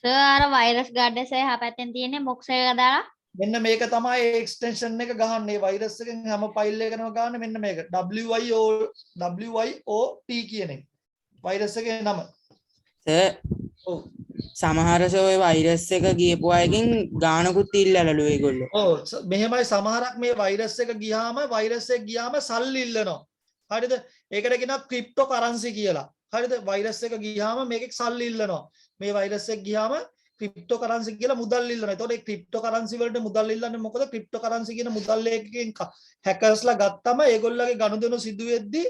S10: සර් අර වෛරස් ගාඩ් එක එහා පැත්තෙන් තියෙන්නේ බොක්ස් එක දාලා
S3: මෙන්න මේක තමයි එක්ස්ටෙන්ෂන් එක ගහන්නේ වෛරස් එකෙන් හැම ෆයිල් එකකම ගන්න මෙන්න මේක WIOT කියන එක. වෛරස් එකේ නම.
S5: සර්
S3: ඔව්.
S5: සමහර ඔය වෛරස් එක ගියපු අයගෙන් ගානකුත් ඉල්ලලලු ඒගොල්ලෝ.
S3: ඔව් මෙහෙමයි සමහරක් මේ වෛරස් එක ගියාම සල්ලි ඉල්ලනවා. හරිද? ඒකට කියනවා ක්‍රිප්ටෝ කරන්සි කියලා. හරිද? වෛරස් එක ගියාම මේකේ සල්ලි ඉල්ලනවා. මේ වෛරස් එක ගියාම ක්‍රිප්ටෝ කරන්සි කියලා මුදල් ඉල්ලනවා. ඒතකොට මේ ක්‍රිප්ටෝ කරන්සි වලට මුදල් ඉල්ලන්නේ මොකද? ක්‍රිප්ටෝ කරන්සි කියන මුදල් එකකින් හැකර්ස්ලා ගත්තම ඒගොල්ලගේ ගනුදෙනු සිදු වෙද්දී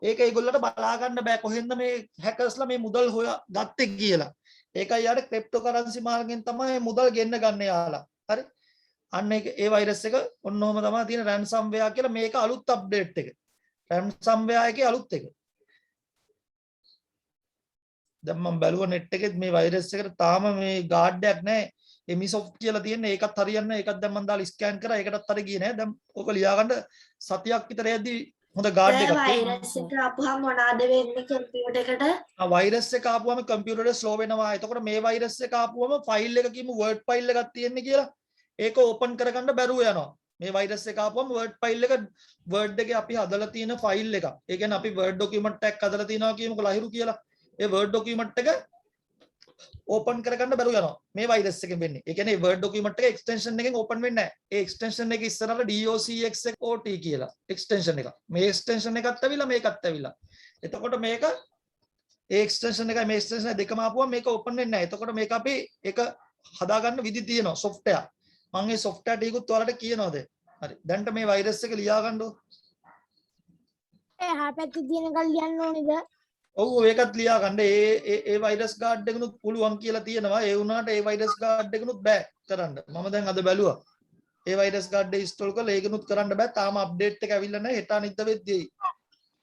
S3: ඒක ඒගොල්ලන්ට බලා ගන්න බෑ කොහෙන්ද මේ හැකර්ස්ලා මේ මුදල් හොයා ගත්තේ කියලා. ඒකයි යාට ක්‍රිප්ටෝකරන්සි මාර්ගෙන් තමයි මුදල් ගෙන්න ගන්න යාලා. හරි. අන්න ඒක ඒ වෛරස් එක ඔන්න ඔහම තමයි තියෙන ransomware කියලා මේක අලුත් අප්ඩේට් එක. ransomware එකේ අලුත් එක. දැන් මම බැලුවා net එකෙත් මේ වෛරස් එකට තාම මේ ගාඩ් එකක් නැහැ. එමිසොෆ්ට් කියලා තියෙන්නේ ඒකත් හරියන්නේ නැහැ. ඒකත් දැන් මම දාලා ස්කෑන් කරා ඒකටත් හරිය ගියේ නැහැ. දැන් ඕක ලියා ගන්න සතියක් විතර යද්දි හොඳ ගාඩ් එකක්
S11: වෛරස් එක ආපුවම මොනවාද වෙන්නේ කම්පියුටර් එකට?
S3: වෛරස් එක ආපුවම කම්පියුටරේ ස්ලෝ වෙනවා. එතකොට මේ වෛරස් එක ආපුවම ෆයිල් එක කියමු වර්ඩ් ෆයිල් එකක් තියෙන්නේ කියලා. ඒක ඕපන් කරගන්න බැරුව යනවා. මේ වෛරස් එක ආපුවම වර්ඩ් ෆයිල් එක වර්ඩ් එකේ අපි හදලා තියෙන ෆයිල් එක. ඒ කියන්නේ අපි වර්ඩ් ડોකියුමන්ට් එකක් හදලා තියනවා කියමුකෝ ලහිරු කියලා. ඒ වර්ඩ් ડોකියුමන්ට් එක ඕපන් කරගන්න බැරුව යනවා. මේ වෛරස් එකෙන් වෙන්නේ. ඒ කියන්නේ වර්ඩ් ડોකියුමන්ට් එක එක්ස්ටෙන්ෂන් එකෙන් ඕපන් වෙන්නේ නැහැ. ඒ එක්ස්ටෙන්ෂන් එක ඉස්සරහට docxot කියලා එක්ස්ටෙන්ෂන් එක. මේ එක්ස්ටෙන්ෂන් එකත් ඇවිල්ලා මේකත් ඇවිල්ලා. එතකොට මේක ඒ එක්ස්ටෙන්ෂන් එකයි මේ එක්ස්ටෙන්ෂන් දෙකම ආපුවම මේක ඕපන් වෙන්නේ නැහැ. එතකොට මේක අපි ඒක හදාගන්න විදි තියෙනවා software. මම ඒ software ටිකකුත් ඔයාලට කියනවා දැන්. හරි. දැන්ට මේ වෛරස් එක ලියා ගන්නකො.
S7: එහා පැත්තේ තියෙන එකක් ලියන්න ඕනේද?
S3: ඔව් ඒකත් ලියා ගන්න. ඒ වෛරස් ගාඩ් එකනුත් පුළුවන් කියලා තියෙනවා. ඒ වුණාට ඒ වෛරස් ගාඩ් එකනුත් බෑ කරන්න. මම දැන් අද බැලුවා. ඒ වෛරස් ගාඩ් එක ඉන්ස්ටෝල් කරලා ඒකනුත් කරන්න බෑ. තාම අප්ඩේට් එක ඇවිල්ලා නැහැ. හෙට අනිද්දා වෙද්දී.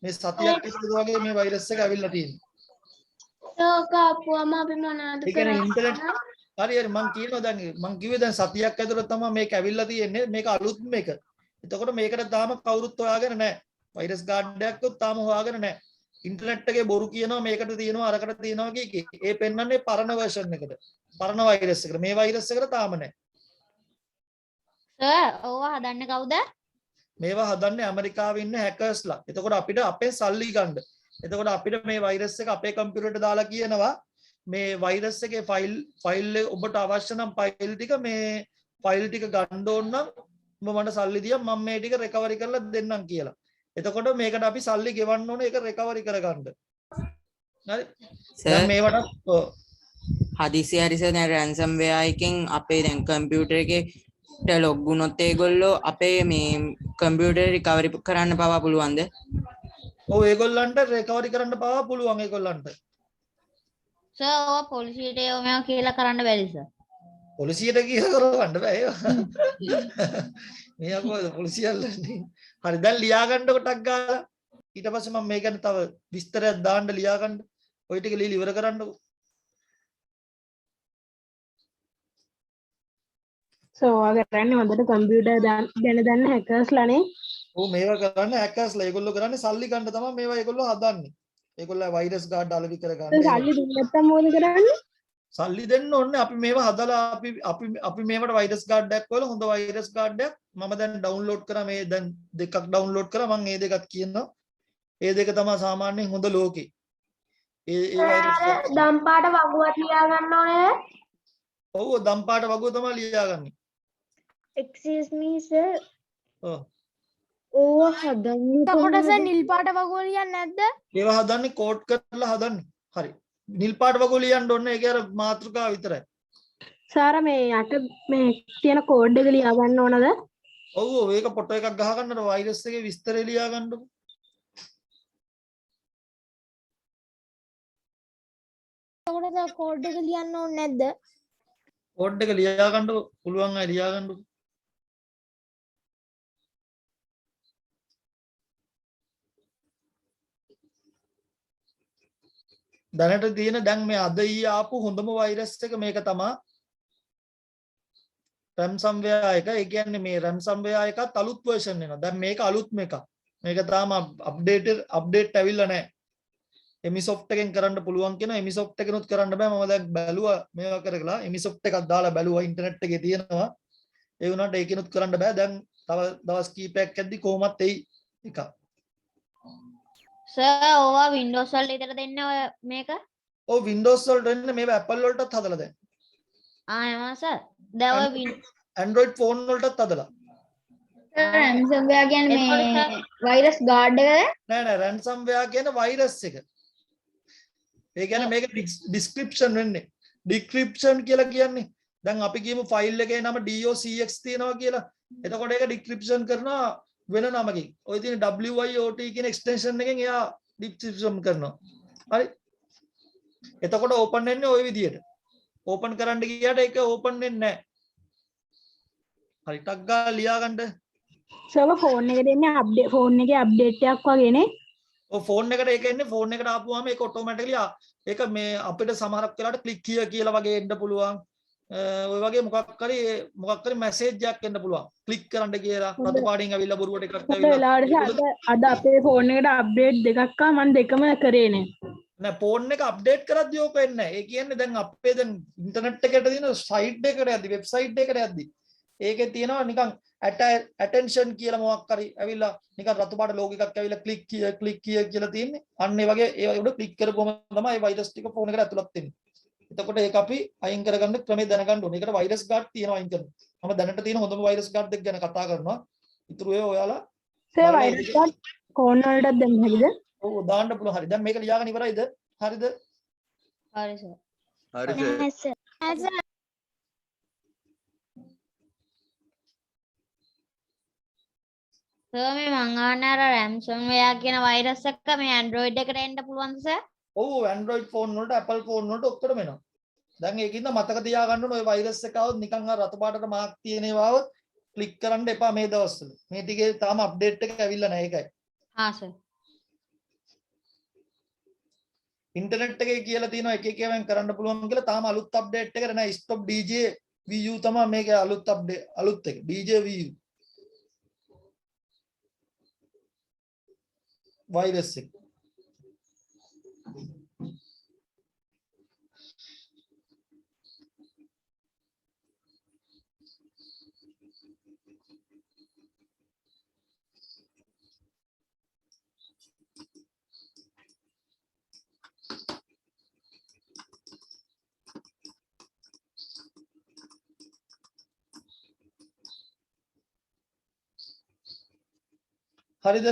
S3: මේ සතියක් විතර වගේ මේ වෛරස් එක ඇවිල්ලා තියෙනවා.
S11: ඒක ආපුවම අපි මොනවද
S3: ඒ කියන්නේ ඉන්ටර්නෙට් හරි හරි මම කියනවා දැන් මම කිව්වේ දැන් සතියක් ඇතුළත තමයි මේක ඇවිල්ලා තියෙන්නේ. මේක අලුත් මේක. එතකොට මේකට තාම කවුරුත් හොයාගෙන නැහැ. වෛරස් ගාඩ් එකක්වත් තාම හොයාගෙන නැහැ. ඉන්ටර්නෙට් එකේ බොරු කියනවා මේකට තියෙනවා අරකට තියෙනවා කිය. ඒ පෙන්වන්නේ පරණ version එකට. පරණ වෛරස් එකට. මේ වෛරස් එකට තාම නැහැ.
S4: සර් ඕවා හදන්නේ කවුද?
S3: මේවා හදන්නේ ඇමරිකාවේ ඉන්න හැකර්ස්ලා. එතකොට අපිට අපේ සල්ලි ගන්න. එතකොට අපිට මේ වෛරස් එක අපේ කම්පියුටරේට දාලා කියනවා මේ වෛරස් එකේ ෆයිල් ඔබට අවශ්‍ය නම් ෆයිල් ටික මේ ෆයිල් ටික ගන්න ඕන නම් ඔබ මට සල්ලි දියම් මම මේ ටික රිකවරි කරලා දෙන්නම් කියලා. එතකොට මේකට අපි සල්ලි ගෙවන්න ඕනේ ඒක රිකවරි කරගන්න. හරි. දැන් මේවට
S5: හදිසි හරි සර් දැන් ransomware එකෙන් අපේ දැන් කම්පියුටර් එකේට ලොග් වුණොත් ඒගොල්ලෝ අපේ මේ කම්පියුටර් රිකවරි කරන්න පවා පුළුවන්ද?
S3: ඔව් ඒගොල්ලන්ට රිකවරි කරන්න පවා පුළුවන් ඒගොල්ලන්ට.
S4: සර් ඕවා පොලිසියට යොමු කියලා කරන්න බැරි සර්.
S3: පොලිසියට කියලා කරවන්න බෑ ඒවා. මෙයා කොහොමද පොලිසියල්ලන්නේ? හරි දැන් ලියා ගන්න කොටක් ගාලා ඊට පස්සේ මම මේ ගැන තව විස්තරයක් දාන්න ලියා ගන්න. ඔය ටික ලියලා ඉවර කරන්නකො.
S7: ඔයා කරන්නේ හොඳට කම්පියුටර් ගැන දන්න හැකර්ස්ලානේ.
S3: ඔව් මේවා කරන්නේ හැකර්ස්ලා. ඒගොල්ලෝ කරන්නේ සල්ලි ගන්න තමයි මේවා ඒගොල්ලෝ හදන්නේ. ඒගොල්ලෝ වෛරස් ගාඩ් අලෙවි කරගන්න.
S7: සල්ලි දුන්නේ නැත්තම් මොකද කරන්නේ?
S3: සල්ලි දෙන්න ඕනේ. අපි මේවා හදලා අපි මේවට වෛරස් ගාඩ් එකක් වල හොඳ වෛරස් ගාඩ් එකක් මම දැන් ඩවුන්ලෝඩ් කරා. මේ දැන් දෙකක් ඩවුන්ලෝඩ් කරා. මම මේ දෙකත් කියනවා. ඒ දෙක තමයි සාමාන්‍යයෙන් හොඳ ලෝකේ. ඒ වෛරස්
S11: දම්පාට වගුවක් ලියා ගන්න ඕනේ.
S3: ඔව් දම්පාට වගුව තමයි ලියාගන්නේ.
S11: Excuse me sir.
S3: ඔව්.
S7: ඕවා හදන්නේ
S11: එතකොට සර් නිල් පාට වගුව ලියන්නේ නැද්ද?
S3: ඒවා හදන්නේ කෝඩ් කරලා හදන්නේ. හරි. නිල් පාට වගුව ලියන්න ඕනේ. ඒක අර මාතෘකාව විතරයි.
S7: සාර මේ යට මේ තියෙන කෝඩ් එක ලියා ගන්න ඕනද?
S3: ඔව් ඔව් ඒක ෆොටෝ එකක් ගහ ගන්නට වෛරස් එකේ විස්තරය ලියා ගන්නකො.
S11: එතකොට කෝඩ් එක ලියන්න ඕනේ නැද්ද?
S3: කෝඩ් එක ලියා ගන්නකො. පුළුවන් අය ලියා ගන්නකො. දැනට තියෙන දැන් මේ අද ඊ ආපු හොඳම වෛරස් එක මේක තමයි ransomware එක. ඒ කියන්නේ මේ ransomware එකත් අලුත් version එනවා. දැන් මේක අලුත්ම එකක්. මේක තාම අප්ඩේට් ඇවිල්ලා නැහැ. එමිසොෆ්ට් එකෙන් කරන්න පුළුවන් කියන එමිසොෆ්ට් එකෙනුත් කරන්න බෑ. මම දැන් බැලුවා මේවා කරලා එමිසොෆ්ට් එකක් දාලා බැලුවා ඉන්ටර්නෙට් එකේ තියෙනවා. ඒ වුණාට ඒකිනුත් කරන්න බෑ. දැන් තව දවස් කීපයක් යද්දි කොහොමත් එයි එකක්.
S4: සර් ඕවා Windows වලට විතර දෙන්නේ ඔය මේක?
S3: ඔව් Windows වලට එන්නේ මේවා Apple වලටත් හදලා දැන්.
S4: එහම සර්. දැන් ඔය
S3: Android phone වලටත් හදලා.
S4: ransomware කියන්නේ මේ වෛරස් ගාඩ් එකද?
S3: නෑ ransomware කියන වෛරස් එක. ඒ කියන්නේ මේක description වෙන්නේ. decryption කියලා කියන්නේ. දැන් අපි කියමු ෆයිල් එකේ නම docx තියෙනවා කියලා. එතකොට ඒක decryption කරනවා වෙන නමකින්. ඔය තියෙන WIOT කියන extension එකෙන් එයා decryption කරනවා. හරි. එතකොට open වෙන්නේ ওই විදියට. ඕපන් කරන්න ගියාට ඒක ඕපන් වෙන්නේ නැහැ. හරි ටක් ගාලා ලියා ගන්න.
S7: සර්වර් ෆෝන් එකට එන්නේ අප්ඩේට් ෆෝන් එකේ අප්ඩේට් එකක් වගේනේ.
S3: ඔය ෆෝන් එකට ඒක එන්නේ ෆෝන් එකට ආපුවාම ඒක ඔටෝමැටිකලි ඒක මේ අපිට සමහරක් වෙලාවට ක්ලික් කියලා වගේ එන්න පුළුවන්. ඔය වගේ මොකක් හරි මැසේජ් එකක් එන්න පුළුවන්. ක්ලික් කරන්න කියලා රතු පාටින් ඇවිල්ලා බොරුවට එකක් ඇවිල්ලා.
S7: අද අපේ ෆෝන් එකට අප්ඩේට් දෙකක් ආවා මම දෙකම කරේ නේ.
S3: නෑ ෆෝන් එක අප්ඩේට් කරද්දී ඕක එන්නේ නැහැ. ඒ කියන්නේ දැන් අපේ දැන් ඉන්ටර්නෙට් එකට තියෙන සයිට් එකට යද්දි වෙබ්සයිට් එකට යද්දි ඒකේ තියෙනවා නිකන් attention කියලා මොකක් හරි ඇවිල්ලා නිකන් රතු පාට ලෝගෝ එකක් ඇවිල්ලා ක්ලික් කියලා තියෙන්නේ. අන්න ඒ වගේ ඒ උඩ ක්ලික් කරපුවම තමයි මේ වෛරස් ටික ෆෝන් එකට ඇතුළත් වෙන්නේ. එතකොට ඒක අපි අයින් කරගන්න ක්‍රමය දැනගන්න ඕනේ. ඒකට වෛරස් ගාඩ් තියෙනවා අයින් කරන්න. මම දැනට තියෙන හොඳම වෛරස් ගාඩ් එක ගැන කතා කරනවා. ඊටු ඒවා ඔයාලා
S7: සර් වෛරස් ගාඩ් ෆෝන් වලටත් දෙන්න හැකිද?
S3: ඔව් දාන්න පුළුවන්. හරි. දැන් මේක ලියාගෙන ඉවරයිද? හරිද?
S4: හරි සර්.
S8: හරි සර්.
S4: සර් මේ මං අහන්නේ අර ransomware කියන වෛරස් එක මේ Android එකට එන්න පුළුවන්ද සර්?
S3: ඔව් Android ෆෝන් වලට Apple ෆෝන් වලට ඔක්කොටම එනවා. දැන් ඒකින්ද මතක තියාගන්න ඕනේ ඔය වෛරස් එක આવොත් නිකන් අර රතු පාටට මාක් තියෙන ඒවා આવොත් ක්ලික් කරන්න එපා මේ දවස්වල. මේ ටිකේ තාම අප්ඩේට් එක ඇවිල්ලා නැහැ ඒකයි.
S4: හා සර්.
S3: ඉන්ටර්නෙට් එකේ කියලා තියෙනවා එක එක ඒවාෙන් කරන්න පුළුවන් කියලා තාම අලුත් අප්ඩේට් එකට නෑ. stop dj vu තමයි මේකේ අලුත් අප්ඩේට් අලුත් එක dj vu වෛරස් එක. හරිද?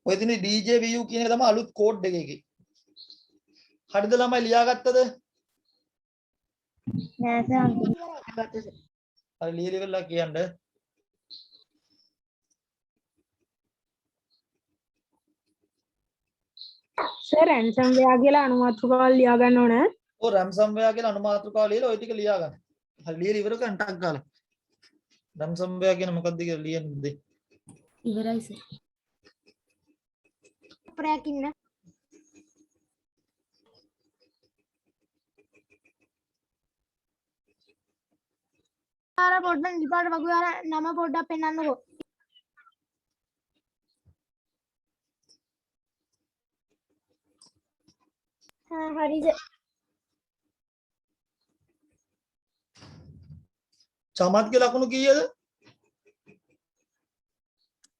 S3: ඔය දින DJ VU කියන එක තමයි අලුත් කෝඩ් එක එකේ. හරිද ළමයි ලියාගත්තද?
S11: නෑ සර්.
S3: හරි ලියලා ඉවරලා කියන්න.
S7: සර් ransomware කියලා අනුමාත්‍රකාවල් ලියා ගන්න ඕනේ.
S3: ඔය ransomware කියලා අනුමාත්‍රකාව ලියලා ඔය ටික ලියා ගන්න. හරි ලියලා ඉවර කරන් ටක් ගාලා. ransomware කියන මොකක්ද කියලා ලියන්න දෙන්න.
S11: ඉවරයි සර්. අපරයක් ඉන්න. ආර පොඩ්ඩක් ඉපාට වගේ ආර නම පොඩ්ඩක් පෙන්නන්නකෝ. හරිද?
S3: චමත්ගේ ලකුණු කීයද?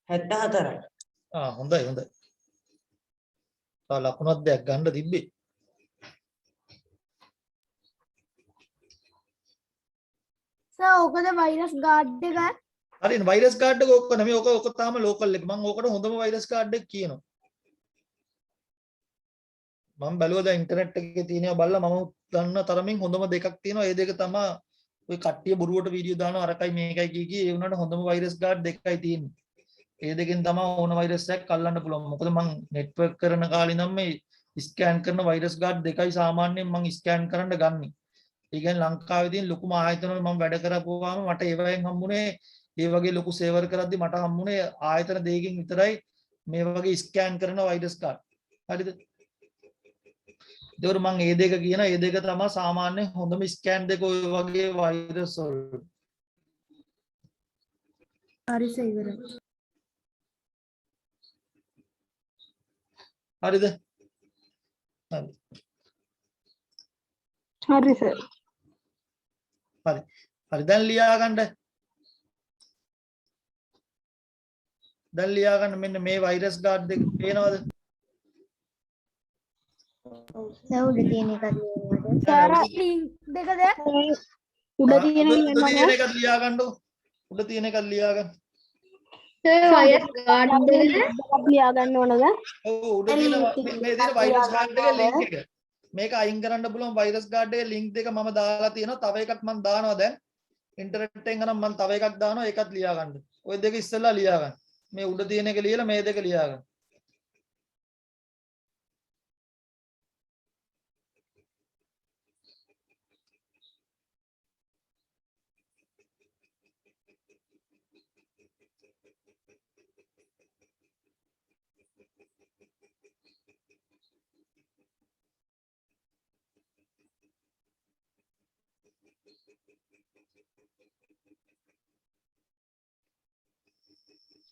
S5: 74යි.
S3: හොඳයි හොඳයි. තව ලකුණක් දෙයක් ගන්න තිබ්බේ.
S11: සර් ඕකද වෛරස් ගාඩ් එක?
S3: හරිනේ වෛරස් ගාඩ් එක ඕක නෙමෙයි ඕක තාම ලෝකල් එක. මම ඕකට හොඳම වෛරස් ගාඩ් එක කියනවා. මම බැලුවා දැන් ඉන්ටර්නෙට් එකේ තියෙනවා බලලා මම ගන්න තරමින් හොඳම දෙකක් තියෙනවා. ඒ දෙක තමයි ඔය කට්ටිය බොරුවට වීඩියෝ දානවා අරකයි මේකයි කිය ඒ වුණාට හොඳම වෛරස් ගාඩ් දෙකයි තියෙන්නේ. ඒ දෙකෙන් තමයි ඕන වෛරස් එකක් අල්ලන්න පුළුවන්. මොකද මම නෙට්වර්ක් කරන කාලේ නම් මේ ස්කෑන් කරන වෛරස් ගාඩ් දෙකයි සාමාන්‍යයෙන් මම ස්කෑන් කරන්න ගන්නෙ. ඒ කියන්නේ ලංකාවේ තියෙන ලොකුම ආයතන වල මම වැඩ කරපුවාම මට ඒවෙන් හම්බුනේ ඒ වගේ ලොකු සේවර් කරද්දි මට හම්බුනේ ආයතන දෙකකින් විතරයි මේ වගේ ස්කෑන් කරන වෛරස් ගාඩ්. හරිද? ඒතකොට මම මේ දෙක කියන මේ දෙක තමයි සාමාන්‍ය හොඳම ස්කෑන් දෙක ඔය වගේ වෛරස් වල.
S11: හරි සර් ඉවරයි.
S3: හරිද? හරි.
S7: හරි සර්.
S3: හරි. හරි දැන් ලියා ගන්න. දැන් ලියා ගන්න මෙන්න මේ වෛරස් ගාඩ් දෙක පේනවද?
S11: සර් උඩ තියෙන එකක් ලියන්නද?
S7: Sir
S11: link දෙකද?
S7: උඩ තියෙන
S3: එකක් ලියා ගන්නකො. උඩ තියෙන එකක් ලියා ගන්න.
S7: සර් වෛරස් ගාඩ් දෙක ලියා ගන්න ඕනද?
S3: ඔව් උඩ තියෙන මේ තියෙන වෛරස් ගාඩ් එකේ ලින්ක් එක. මේක අයින් කරන්න පුළුවන් වෛරස් ගාඩ් එකේ ලින්ක් දෙක මම දාලා තියෙනවා. තව එකක් මම දානවා දැන්. ඉන්ටර්නෙට් එකෙන් නම් මම තව එකක් දානවා ඒකත් ලියා ගන්න. ওই දෙක ඉස්සෙල්ලා ලියා ගන්න. මේ උඩ තියෙන එක ලියලා මේ දෙක ලියා ගන්න.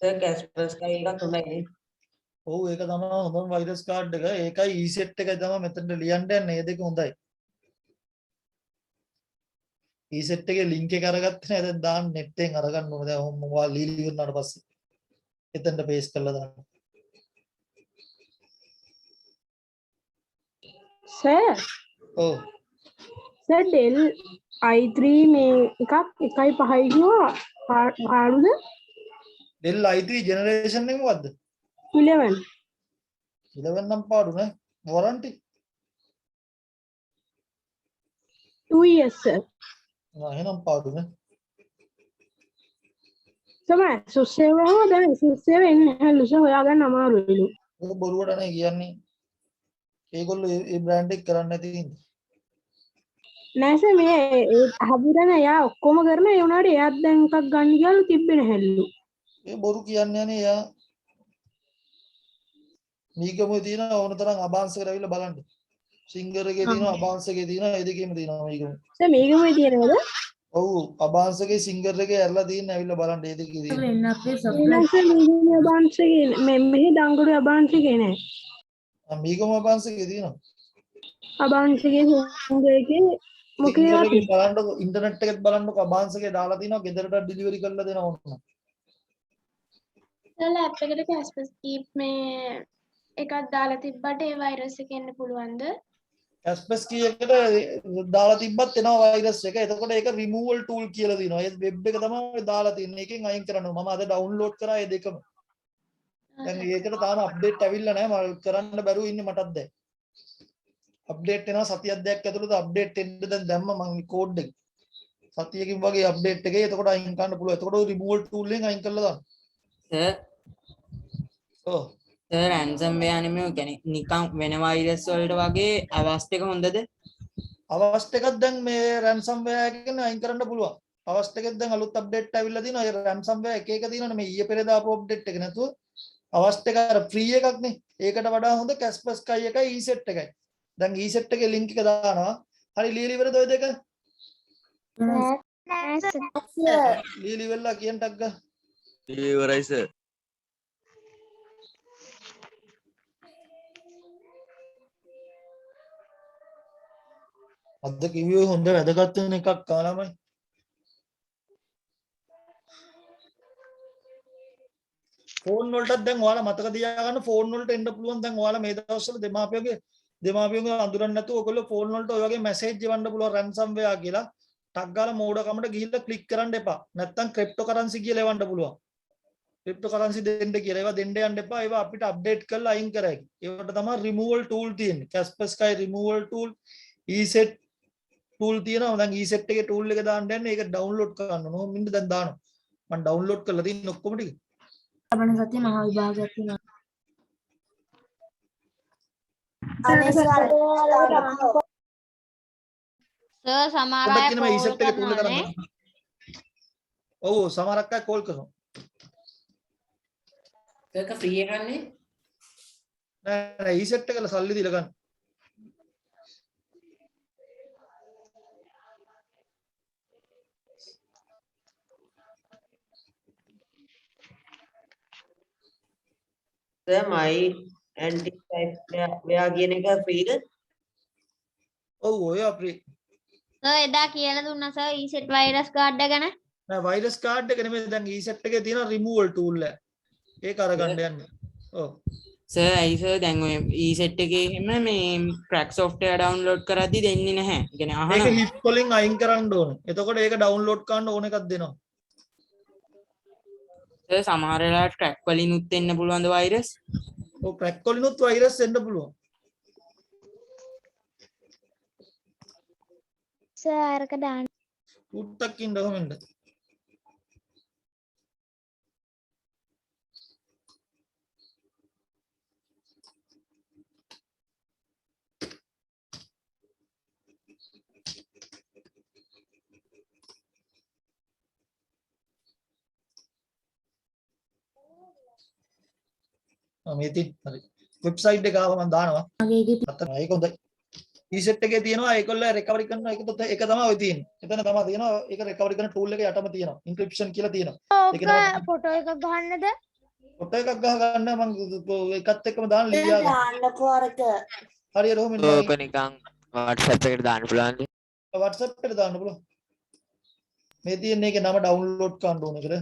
S5: සර් කැස්පර්ස්කයි එකත් හොඳයි.
S3: ඔව් ඒක තමයි හොඳම වෛරස් කාඩ් එක. ඒකයි ඊසෙට් එකයි තමයි මෙතනට ලියන්න යන්නේ. මේ දෙක හොඳයි. ඊසෙට් එකේ ලින්ක් එක අරගත්තේ නැහැ. දැන් දාන්න net එකෙන් අරගන්න ඕනේ. දැන් මොකවා ලීලි වුණාට පස්සේ එතනට පේස්ට් කරලා දාන්න.
S7: සර්
S3: ඔව්.
S7: සර් ඩෙල් i3 මේ එකක් 1.5 කිව්වා පාඩුද?
S3: Dell i3 generation එක මොකද්ද?
S7: 11
S3: 11 නම් පාඩු නේ. warranty
S7: 2 years sir.
S3: එහෙනම් පාඩු නේ.
S7: තමයි සුසේවම දැන් සුසේව එන්නේ හැලු සර් හොයාගන්න අමාරුයිලු.
S3: ඒක බොරුවට නේ කියන්නේ. ඒගොල්ලෝ මේ බ්‍රෑන්ඩ් එක කරන්නේ නැති හින්දා.
S7: නෑ සර් මේ හබුරන එයා ඔක්කොම කරන ඒ උනාට එයාත් දැන් එකක් ගන්න කියලා තිබ්බේ නැහැලු.
S3: ඒ බොරු කියන්නේ නේ යා. මීගමේ තියෙන ඕන තරම් අබාන්ස් එකට ඇවිල්ලා බලන්න. සිංගර් එකේ තියෙනවා අබාන්ස් එකේ තියෙනවා ඒ දෙකේම තියෙනවා මීගමේ.
S7: සර් මේකමයි තියෙනවද?
S3: ඔව් අබාන්ස් එකේ සිංගර් එකේ ඇරලා තියෙන ඇවිල්ලා බලන්න ඒ දෙකේ තියෙනවා.
S7: එන්න අපේ සප්ලයි මේකමයි අබාන්ස් එකේ මෙහි දංගුඩු අබාන්ස් එකේ නෑ.
S3: මීගම අබාන්ස් එකේ තියෙනවා.
S7: අබාන්ස් එකේ සිංගර් එකේ මොකේවත්
S3: බලන්නකො ඉන්ටර්නෙට් එකෙත් බලන්නකො අබාන්ස් එකේ දාලා තිනවා ගෙදරට ඩිලිවරි කරලා දෙනවා ඕන.
S11: ලැප් එකට කැස්පස්කීප් මේ එකක් දාලා තිබ්බට ඒ වෛරස් එක එන්න පුළුවන්ද?
S3: Kaspersky එකට දාලා තිබ්බත් එනවා වෛරස් එක. එතකොට ඒක removal tool කියලා දිනවා. ඒ වෙබ් එක තමයි දාලා තින්නේ. ඒකෙන් අයින් කරන්න ඕන. මම අද ඩවුන්ලෝඩ් කරා ඒ දෙකම. දැන් ඒකට තාම අප්ඩේට් ඇවිල්ලා නැහැ. මම කරන්න බැරුව ඉන්නේ මටත් දැන්. අප්ඩේට් එනවා සතියක් දෙකක් ඇතුළත අප්ඩේට් එන්න දැන් දැම්ම මම කෝඩ් එක. සතියකින් වගේ අප්ඩේට් එකේ එතකොට අයින් කරන්න පුළුවන්. එතකොට removal tool එකෙන් අයින් කරලා දාන්න.
S5: සර්
S3: ඔව්.
S5: සර් රැන්සම්වෙයාර් නෙමෙයි කියන්නේ නිකන් වෙන වෛරස් වලට වගේ අවස්ථ එක හොඳද?
S3: අවස්ථ එකක් දැන් මේ ransomware එකෙන් අයින් කරන්න පුළුවන්. අවස්ථ එකෙත් දැන් අලුත් අප්ඩේට් ඇවිල්ලා තිනවා. ඒ ransomware එක එක තියෙනවනේ මේ ඊයේ පෙරේද ආපු අප්ඩේට් එක නැතුව අවස්ථ එක අර ෆ්‍රී එකක් නේ. ඒකට වඩා හොඳ Kaspersky එකයි ESET එකයි. දැන් ESET එකේ link එක දානවා. හරි ලියලි ඉවරද ඔය දෙක? ලියලි වෙලා කියන්න ටක් ගා.
S8: ඉවරයි සර්.
S3: අද කිව්වේ හොඳ වැදගත් වෙන එකක් කාලමයි. ෆෝන් වලටත් දැන් ඔයාලා මතක තියාගන්න ෆෝන් වලට එන්න පුළුවන් දැන් ඔයාලා මේ දවස්වල දෙමාපියෝගේ අඳුරන්නේ නැතුව ඔයගොල්ලෝ ෆෝන් වලට ඔය වගේ මැසේජ් එවන්න පුළුවන් ransomware කියලා. ටක් ගාලා මෝඩකමට ගිහිල්ලා ක්ලික් කරන්න එපා. නැත්තම් ක්‍රිප්ටෝකරන්සි කියලා එවන්න පුළුවන්. ක්‍රිප්ටෝකරන්සි දෙන්න කියලා. ඒවා දෙන්න යන්න එපා. ඒවා අපිට අප්ඩේට් කරලා අයින් කරයි. ඒවට තමයි removal tool තියෙන්නේ. Kaspersky removal tool, ESET tool තියෙනවා. දැන් ESET එකේ tool එක දාන්න යන්නේ. ඒක ඩවුන්ලෝඩ් කරන්න ඕන. මින්න දැන් දානවා. මම ඩවුන්ලෝඩ් කරලා තියෙන ඔක්කොම ටික.
S11: ලබන සතිය මහා විභාගයක් තියෙනවා.
S10: සර් සමහර අය
S3: පොඩ්ඩක් කියන්න මේ
S10: කෝල්
S3: ESET එකේ tool එක
S10: කරනවානේ.
S3: දාන්න. ඔව් සමහරක් අය කෝල් කරනවා.
S5: ඒක ෆ්‍රී එකන්නේ?
S3: නෑ ESET එකල සල්ලි දීලා ගන්න.
S5: සර් මයි ඇන්ටි සයිප්වෙයාර් කියන එක ෆ්‍රීද?
S3: ඔව් ඔය අපේ
S10: සර් එදා කියලා දුන්නා සර් ඊසෙට් වෛරස් කාඩ් එක ගැන.
S3: නෑ වෛරස් කාඩ් එක නෙමෙයි දැන් ESET එකේ තියෙන removal tool එක. ඒක අරගන්න යන්න. ඔව්.
S5: සර් ඇයි සර් දැන් ඔය ESET එකේ එහෙම මේ crack software download කරද්දි දෙන්නේ නැහැ. ඒ කියන්නේ
S3: ඒක
S5: අහනවා.
S3: hip වලින් අයින් කරන්න ඕන. එතකොට ඒක ඩවුන්ලෝඩ් කරන්න ඕන එකක් දෙනවා.
S5: සර් සමහර වෙලාවට crack වලිනුත් එන්න පුළුවන් ද වෛරස්?
S3: ඔව් crack වලිනුත් වෛරස් එන්න පුළුවන්.
S10: සර් අරක දාන්න.
S3: උට්ටක් ඉන්න කොහෙන්ද? මේ තියෙන හරි වෙබ්සයිට් එක ආව මම දානවා ඒක හොඳයි ඊසෙට් එකේ තියෙනවා ඒකල්ල රිකවරි කරන එක තමයි ඔය තියෙන්නේ එතන තමයි තියෙනවා ඒක රිකවරි කරන ටූල් එක යටම තියෙනවා එන්ක්‍රිප්ෂන් කියලා තියෙනවා ඒක නම
S8: ෆොටෝ එකක් ගහන්නද
S3: ෆොටෝ එකක් ගහ ගන්න මම එකත් එක්කම දාන්න ලියා
S12: දාන්නකෝ අරක
S3: හරි රෝම
S5: ඕක නිකන් WhatsApp එකට දාන්න පුළුවන්ද
S3: WhatsApp එකට දාන්න පුළුවන් මේ තියෙන එකේ නම ඩවුන්ලෝඩ් කරන්න ඕන ඒකද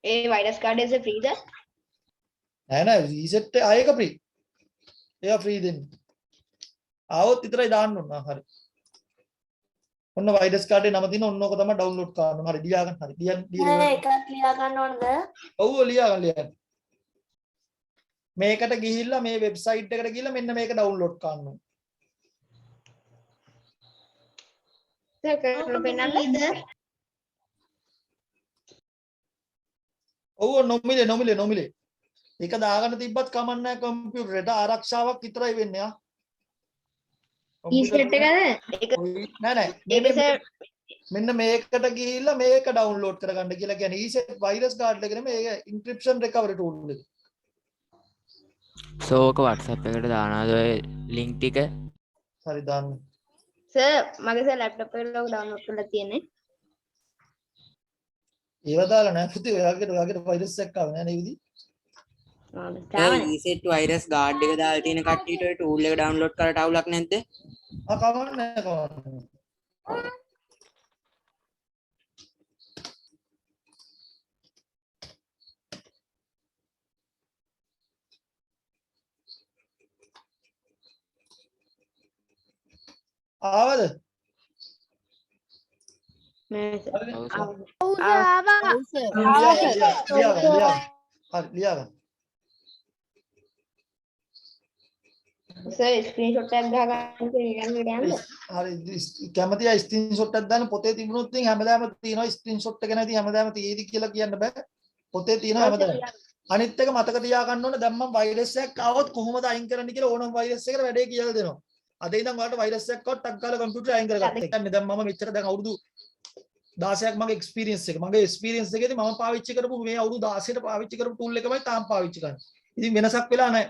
S8: ඒ වයිරස් කාඩ් එක ෆ්‍රීද
S3: නෑ රීසෙට් ආයෙක ෆ්‍රී ඒක ෆ්‍රී දෙන්නේ ආවොත් විතරයි දාන්න ඕන හරි ඔන්න වයිරස් කාඩ් එකේ නම තියෙන ඔන්න ඕක තමයි ඩවුන්ලෝඩ් කරන්න ඕන හරි ලියා ගන්න හරි
S12: එකක් ලියා ගන්න ඕනද
S3: ඔව් ලියා ගන්න මේකට ගිහිල්ලා මේ වෙබ්සයිට් එකට ගිහිල්ලා මෙන්න මේක ඩවුන්ලෝඩ් කරන්න ඕන
S8: කරලා පෙන්නන්නද
S3: ඔව් නොමිලේ ඒක දාගන්න තිබ්බත් කමක් නැහැ කම්පියුටරේට ආරක්ෂාවක් විතරයි වෙන්නේ ආ
S8: ඊසෙට් එකද ඒක
S3: නෑ මෙන්න මේකට ගිහිල්ලා මේක ඩවුන්ලෝඩ් කරගන්න කියලා කියන්නේ ඊසෙට් වයිරස් ගාඩ් එක නෙමෙයි ඒක එන්ක්‍රිප්ෂන් රිකවරි ටූල් එක
S5: සෝක WhatsApp එකට දානවාද ඔය ලින්ක් ටික
S3: හරි දාන්න
S8: සර් මගේ සර් ලැප්ටොප් එකට ලෝක ඩවුන්ලෝඩ් කරලා තියෙන්නේ
S3: ඒව දාලා නෑ පුතේ ඔයාගේ වයිරස් එකක් ආව නෑ නේ විදි
S5: රීසෙට් වයිරස් ගාඩ් එක දාලා තියෙන කට්ටියට ඔය ටූල් එක ඩවුන්ලෝඩ් කරලා අවුලක් නැද්ද
S3: කවන්න නෑ ආවද
S8: නෑ සර්
S3: ලියා ගන්න
S8: සර් ස්ක්‍රීන්ෂොට් එකක් ගහ ගන්න කියලා යන්න
S3: හරි කැමති අය ස්ක්‍රීන්ෂොට් එකක් දාන්න පොතේ තිබුණොත් ඉතින් හැමදාම තියෙනවා ස්ක්‍රීන්ෂොට් එක නැති හැමදාම තියෙයිද කියලා කියන්න බෑ පොතේ තියෙනවා හැමදාම අනිත් එක මතක තියාගන්න ඕනේ දැන් මම වයිරස් එකක් ආවොත් කොහොමද අයින් කරන්න කියලා ඕනම වයිරස් එකකට වැඩේ කියලා දෙනවා අද ඉඳන් ඔයාලට වයිරස් එකක් ආවොත් ටක් ගාලා කම්පියුටර් අයින් කරගත්තා. ඒ කියන්නේ දැන් මම මෙච්චර දැන් අවුරුදු 16ක් මගේ එක්ස්පීරියන්ස් එක. මගේ එක්ස්පීරියන්ස් එකේදී මම පාවිච්චි කරපු මේ අවුරුදු 16ට පාවිච්චි කරපු ටූල් එකමයි තාම පාවිච්චි කරන්නේ. ඉතින් වෙනසක් වෙලා නැහැ.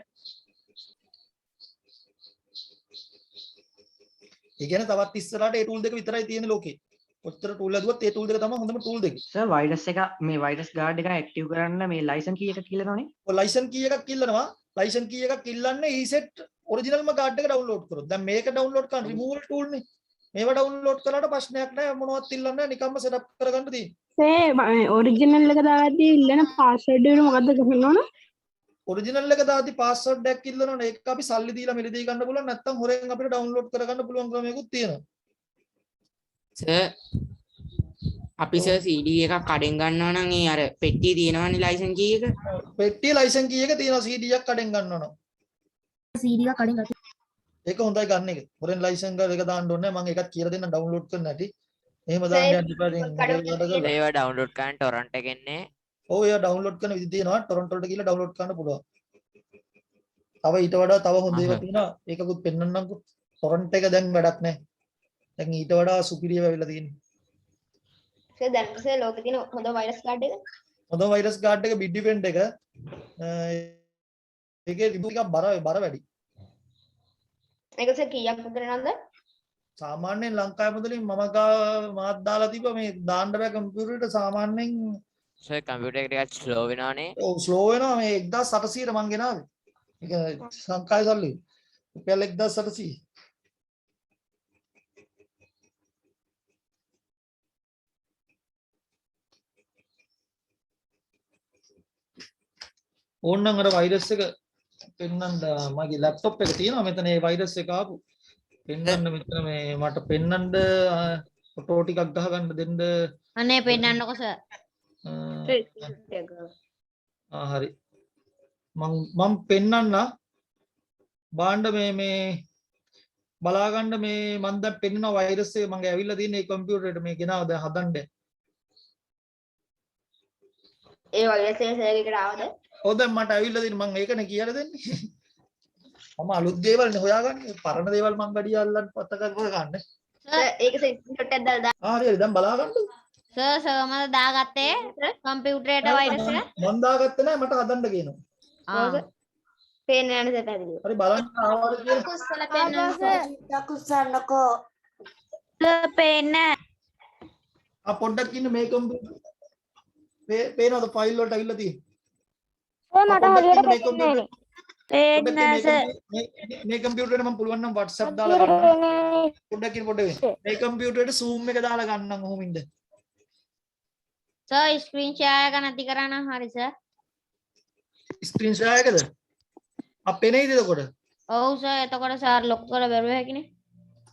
S3: ඒ කියන්නේ තවත් ඉස්සරහට ඒ ටූල් දෙක විතරයි තියෙන්නේ ලෝකේ. ඔච්චර ටූල් හදුවත් ඒ ටූල් දෙක තමයි හොඳම ටූල් දෙක.
S13: සර් වයිරස් එක මේ වයිරස් ගාඩ් එක ඇක්ටිව් කරන්න මේ ලයිසන් කී එකක් ඉල්ලනවනේ.
S3: ඔය ලයිසන් කී එකක් ඉල්ලනවා. ලයිසන් කී එකක් ඉල්ලන්නේ ඊසෙට් ඔරිජිනල්ම කාඩ් එක ඩවුන්ලෝඩ් කරොත්. දැන් මේක ඩවුන්ලෝඩ් කරන්න රිමූවල් ටූල් නේ. මේවා ඩවුන්ලෝඩ් කරලාට ප්‍රශ්නයක් නැහැ මොනවත් ඉල්ලන්නේ නැහැ නිකම්ම සෙටප් කරගන්න තියෙන්නේ.
S7: ඒ ඔරිජිනල් එක දාද්දී ඉල්ලන පාස්වර්ඩ් එක මොකද්ද ගහන්න ඕන?
S3: ඔරිජිනල් එක දාද්දී පාස්වර්ඩ් එකක් ඉල්ලනවනේ ඒක අපි සල්ලි දීලා මිලදී ගන්න පුළුවන් නැත්නම් හොරෙන් අපිට ඩවුන්ලෝඩ් කරගන්න පුළුවන් ක්‍රමයකුත් තියෙනවා.
S5: සර් අපි සර් CD එකක් කඩෙන් ගන්නවා නම් ඒ අර පෙට්ටිය තියෙනවනේ ලයිසන් කී එක.
S3: පෙට්ටිය ලයිසන් කී එක තියෙනවා CD එකක් කඩෙන් ගන්නවා නම්.
S7: CD එක කඩෙන් ගන්න.
S3: ඒක හොඳයි ගන්න එක. හොරෙන් ලයිසන් එක දාන්න ඕනේ මම ඒකත් කියලා දෙන්න ඩවුන්ලෝඩ් කරන්න ඇති. එහෙම දාන්න යන්න එපා ඉතින්.
S5: ඒවා ඩවුන්ලෝඩ් කරන්න ටොරන්ට් එකෙන් නේ.
S3: ඔව් ඒවා ඩවුන්ලෝඩ් කරන විදි තියෙනවා. ටොරන්ටෝ වලට ගිහලා ඩවුන්ලෝඩ් කරන්න පුළුවන්. තව ඊට වඩා තව හොඳ ඒවා තියෙනවා. ඒකකුත් පෙන්වන්නම්කෝ. ටොරන්ට් එක දැන් වැඩක් නැහැ. දැන් ඊට වඩා සුපිරිය වෙවිලා තියෙනවා.
S8: සර් දැන් සර් ලෝකේ තියෙන හොඳ වයිරස් කාඩ් එක
S3: හොඳ වයිරස් කාඩ් එක බිඩ් ඩිෆෙන්ඩ් එක ඒකේ රිමූව් ටිකක් බර වැඩි.
S8: ඒක සර් කීයක් විතර නේද?
S3: සාමාන්‍යයෙන් ලංකාවේ මුදලින් මම මාත් දාලා තිබ්බා මේ දාන්න බෑ කම්පියුටරේට සාමාන්‍යයෙන්
S5: සර් කම්පියුටර් එක ටිකක් ස්ලෝ වෙනවනේ.
S3: ඔව් ස්ලෝ වෙනවා මේ 1800ට මං ගෙනාවේ. ඒක සංකාය සල්ලි. රුපියල් 1800. ඕන්නම් අර වයිරස් එක පෙන්වන්න මගේ ලැප්ටොප් එක තියෙනවා මෙතන ඒ වයිරස් එක ආපු පෙන්වන්න මෙතන මේ මට පෙන්වන්න ෆොටෝ ටිකක් ගහ ගන්න දෙන්න
S8: අනේ පෙන්නන්නකො සර්
S3: හරි මම පෙන්වන්න බාණ්ඩ මේ බලා ගන්න මේ මම දැන් පෙන්වන වයිරස් එක මගේ ඇවිල්ලා තියෙන මේ කම්පියුටරේට මේ ගෙනාව දැන් හදන්න
S8: ඒ වයිරස් එක සර් එකට ආවද?
S3: ඔව් දැන් මට ඇවිල්ලා තියෙන මම ඒකනේ කියලා දෙන්නේ. මම අලුත් දේවල් නේ හොයාගන්නේ. පරණ දේවල් මම ගඩිය අල්ලන්න පත කරලා ගන්න.
S8: සර් ඒක ස්ක්‍රීන්ෂොට් එකක් දාලා
S3: හරි දැන් බලා ගන්න.
S14: සර් මම දාගත්තේ කම්පියුටරේට වෛරස් එක.
S3: මම දාගත්තේ නැහැ මට හදන්න කියනවා.
S8: පේන්නේ නැහැ නේද පැහැදිලිව.
S3: හරි බලන්න ආවද කියලා.
S4: කුස්සල පෙන්නන්න.
S12: දකුස්සන්නකෝ.
S9: පේන්නේ
S3: පොඩ්ඩක් ඉන්න මේ කම්පියුටර් පේනවද ෆයිල් වලට අවිල්ලා තියෙන්නේ?
S7: මට හරියට පේන්නේ
S3: මේ කම්පියුටරේට මම පුළුවන් නම් WhatsApp දාලා ගන්න. පොඩ්ඩක් මේ කම්පියුටරේට zoom එක දාලා ගන්නම් ඔහොම ඉන්න.
S14: සර් ස්ක්‍රීන් ෂෙයාර් එක නැති කරා නම් හරි සර්.
S3: ස්ක්‍රීන් ෂෙයාර් එකද? අපේ නේද එතකොට?
S14: ඔව් සර් එතකොට සර් ලොක් කරලා බැලුව හැකිනේ.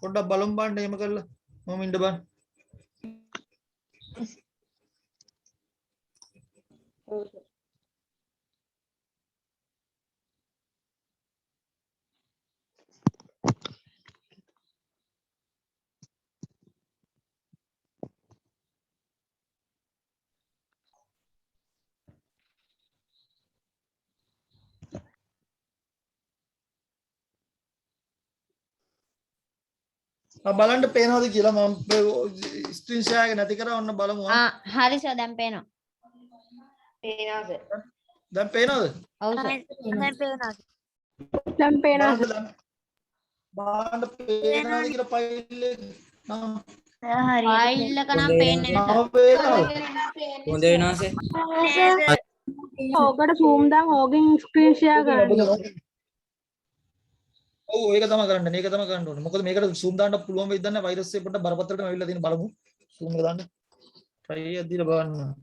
S3: පොඩ්ඩක් බලමු බලන්න එහෙම කරලා. මම ඉන්න බලන්න. බලන්න පේනවද කියලා මම ස්ක්‍රීන් ෂෙයාර් එක නැති කරා ඔන්න බලමු.
S14: හරි සර් දැන් පේනවා.
S8: පේනවා සර්.
S3: දැන් පේනවද?
S14: ඔව් සර්.
S7: දැන් පේනවා.
S3: බලන්න පේනවද කියලා ෆයිල් එක නම්
S14: ෆයිල් එක නම් පේන්නේ නැහැ.
S5: හොඳ වෙනවා සර්.
S7: ඕකට zoom දාන් ඕගෙන් screen share කරන්න.
S3: ඔව් ඒක තමයි කරන්න. මේක තමයි කරන්න ඕනේ. මොකද මේකට zoom දාන්න පුළුවන් වෙයිද නැහැ වෛරස් එක පොඩ්ඩක් බරපතලටම ඇවිල්ලා තියෙන බලමු. zoom එක දාන්න. try එකක් දීලා බලන්න.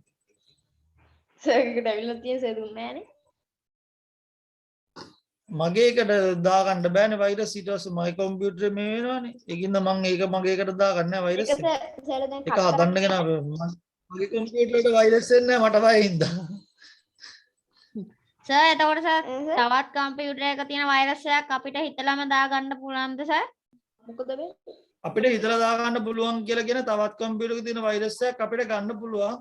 S8: සර් එකට ඇවිල්ලා තියෙන සර් දුන්නේ නැහනේ.
S3: මගේ එකට දාගන්න බෑනේ වෛරස් ඊට පස්සේ මගේ කම්පියුටරේ මේ වෙනවනේ. ඒකින්ද මම ඒක මගේ එකට දාගන්න නැහැ වෛරස් එක. ඒක හදන්න ගෙන මගේ කම්පියුටරේට වෛරස් එන්නේ නැහැ මට බයින්ද.
S14: සර් එතකොට සර් තවත් කම්පියුටර් එකක තියෙන වෛරස් එකක් අපිට හිතලාම දාගන්න පුළුවන්ද සර්?
S8: මොකද මේ?
S3: අපිට හිතලා දාගන්න පුළුවන් කියලා කියන තවත් කම්පියුටර් එකක තියෙන වෛරස් එකක් අපිට ගන්න පුළුවන්.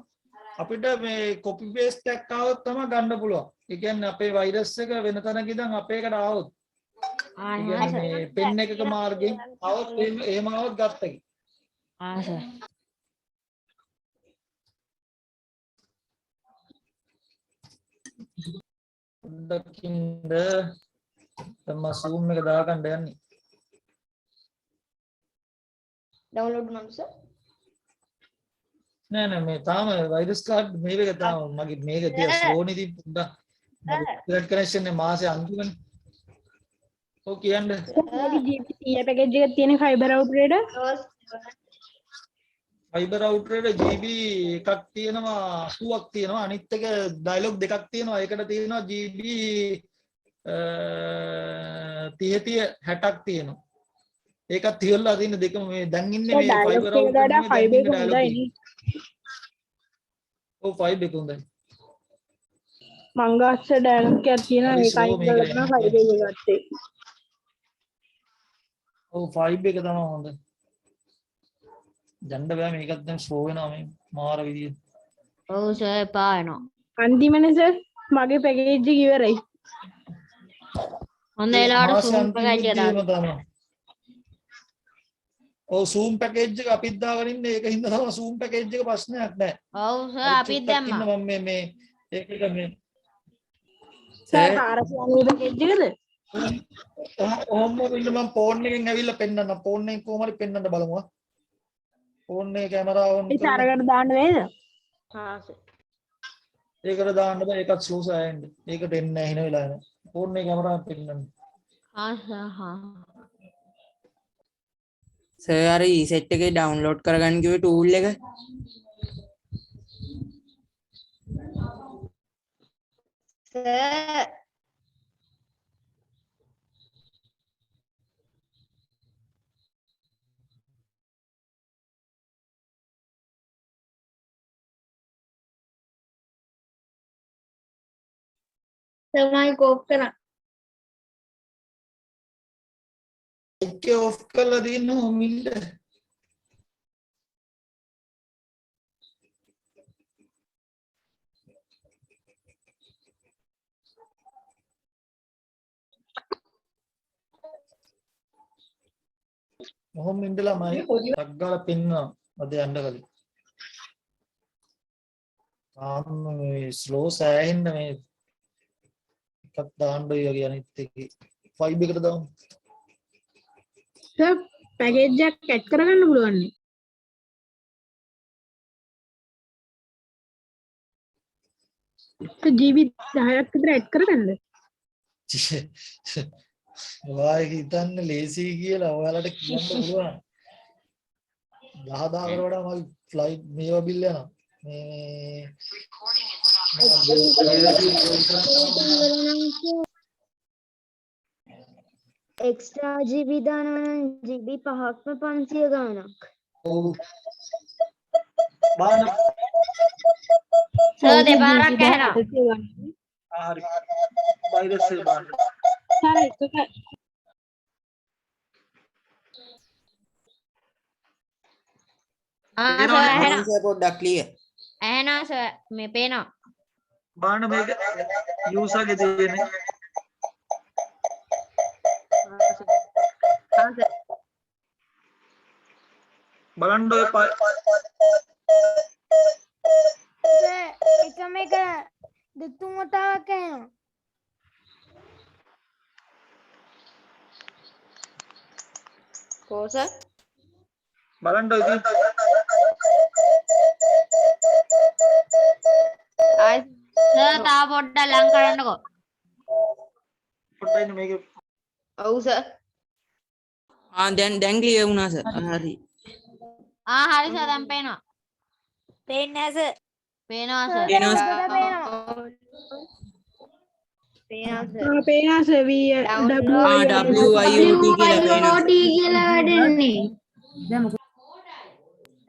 S3: අපිට මේ copy paste එකක් ආවොත් තමයි ගන්න පුළුවන්. ඒ කියන්නේ අපේ වෛරස් එක වෙන තැනක ඉඳන් අපේ එකට ආවොත්. ඒ කියන්නේ මේ පෙන් එකක මාර්ගයෙන් ආවොත් එහෙම ආවොත් ගත්තකි.
S14: සර්.
S3: පොඩ්ඩකින්ද තම zoom එක දාගන්න යන්නේ.
S8: ඩවුන්ලෝඩ් වුණාද සර්?
S3: නෑ මේ තාම වෛරස් කාඩ් මේක තාම මගේ මේක තියා ස්ලෝ නේ ඉතින් පොඩ්ඩක් ඉන්ටර්නෙට් කනෙක්ෂන් එක මාසේ අන්තිමනේ. ඔව් කියන්නේ.
S7: මගේ GB පැකේජ් එකක් තියෙන fiber router එකට
S3: fiber router එක GB එකක් තියෙනවා 80ක් තියෙනවා අනිත් එක dialog දෙකක් තියෙනවා ඒකට තියෙනවා GB 30 60ක් තියෙනවා ඒකත් තියලා තියෙන දෙකම මේ දැන් ඉන්නේ මේ fiber router එකේ
S7: fiber එක හොඳයි නේ
S3: ඔව් fiber එක හොඳයි
S7: මං ගස්ස dialog එකක් තියෙනවා ඒකයි කරලා තමයි fiber එක ගත්තේ
S3: ඔව් fiber එක තමයි හොඳ ජණ්ඩ බෑ මේකත් දැන් ෂෝ වෙනවා මේ මාර විදියට.
S14: ඔව් සර් පානවා.
S7: අන්තිමනේ සර් මගේ පැකේජ් එක ඉවරයි.
S14: හොඳ වෙලාවට zoom පැකේජ් එක දාන්න.
S3: ඔව් zoom පැකේජ් එක අපිත් දාගෙන ඉන්නේ ඒකින්ද තමයි zoom පැකේජ් එක ප්‍රශ්නයක් නැහැ.
S14: ඔව් සර් අපිත් දැම්මා.
S3: මම මේ ඒකට මේ
S7: සර් 490 පැකේජ් එකද?
S3: ඔහොම ඉන්න මම ෆෝන් එකෙන් ඇවිල්ලා පෙන්නන්න ෆෝන් එකෙන් කොහොම හරි පෙන්නන්න බලමු. ෆෝන් එකේ කැමරාව ඔන්
S7: ඒ තරකට දාන්න වේද?
S8: සර්.
S3: ඒකට දාන්න බෑ ඒකත් ස්ලෝ සෑහෙන්න. ඒකට එන්නේ නැහැ හින වෙලා යනවා. ෆෝන් එකේ කැමරාව පෙන්නන්න.
S5: සර් අර ඊසෙට් එකේ ඩවුන්ලෝඩ් කරගන්න කිව්වේ ටූල් එක.
S8: සර්
S4: තමයි කෝප් කරා.
S3: ඒක ඔෆ් කරලා දින්න මිල්ල. මොහොම ඉඳලා මම ටක් ගාලා පෙන්නවා අද යන්න කලින්. ස්ලෝ සෑහෙන්න මේ එකක් දාන්න ඔය වගේ අනිත් එකේ 5 එකට දාමු.
S7: සර් පැකේජ් එකක් ඇඩ් කරගන්න පුළුවන් නේ. GB 10ක් විතර ඇඩ් කරගන්න.
S3: ඔයා හිතන්නේ ලේසි කියලා ඔයාලට කියන්න පුළුවන්. 10000කට වඩා මගේ ෆ්ලයිට් මේවා බිල් යනවා. මේ
S15: එක්ස්ට්‍රා GB දානවා නම් GB 5ක්ම 500 ගාණක්.
S3: ඔව්. බලන්න.
S14: සර් දෙපාරක් ඇහෙනවා.
S3: හරි. වයිරස් එක බලන්න.
S7: සර් එකක
S14: සර් ඇහෙනවා.
S5: සර් පොඩ්ඩක් ක්ලියර්.
S14: ඇහෙනවා සර් මේ පේනවා.
S3: බලන්න මේක යූසර්ගේ තියෙන්නේ. බලන්න ඔය
S15: එකම එක දෙතුන් වතාවක් ඇහෙනවා.
S1: කොහොස
S3: බලන්න ඔය ඉතින්
S14: ආයි සර් තා පොඩ්ඩක් ලං කරන්නකෝ.
S3: පොඩ්ඩක් ඉන්න මේක.
S1: ඔව් සර්.
S5: දැන් ක්ලියර් වුණා සර්. හරි.
S14: හරි සර් දැන් පේනවා.
S15: පේන්නේ නැහැ සර්.
S14: පේනවා සර්.
S15: පේනවා
S7: සර්
S5: WIOT කියලා පේනවා.
S15: කියලා වැඩන්නේ.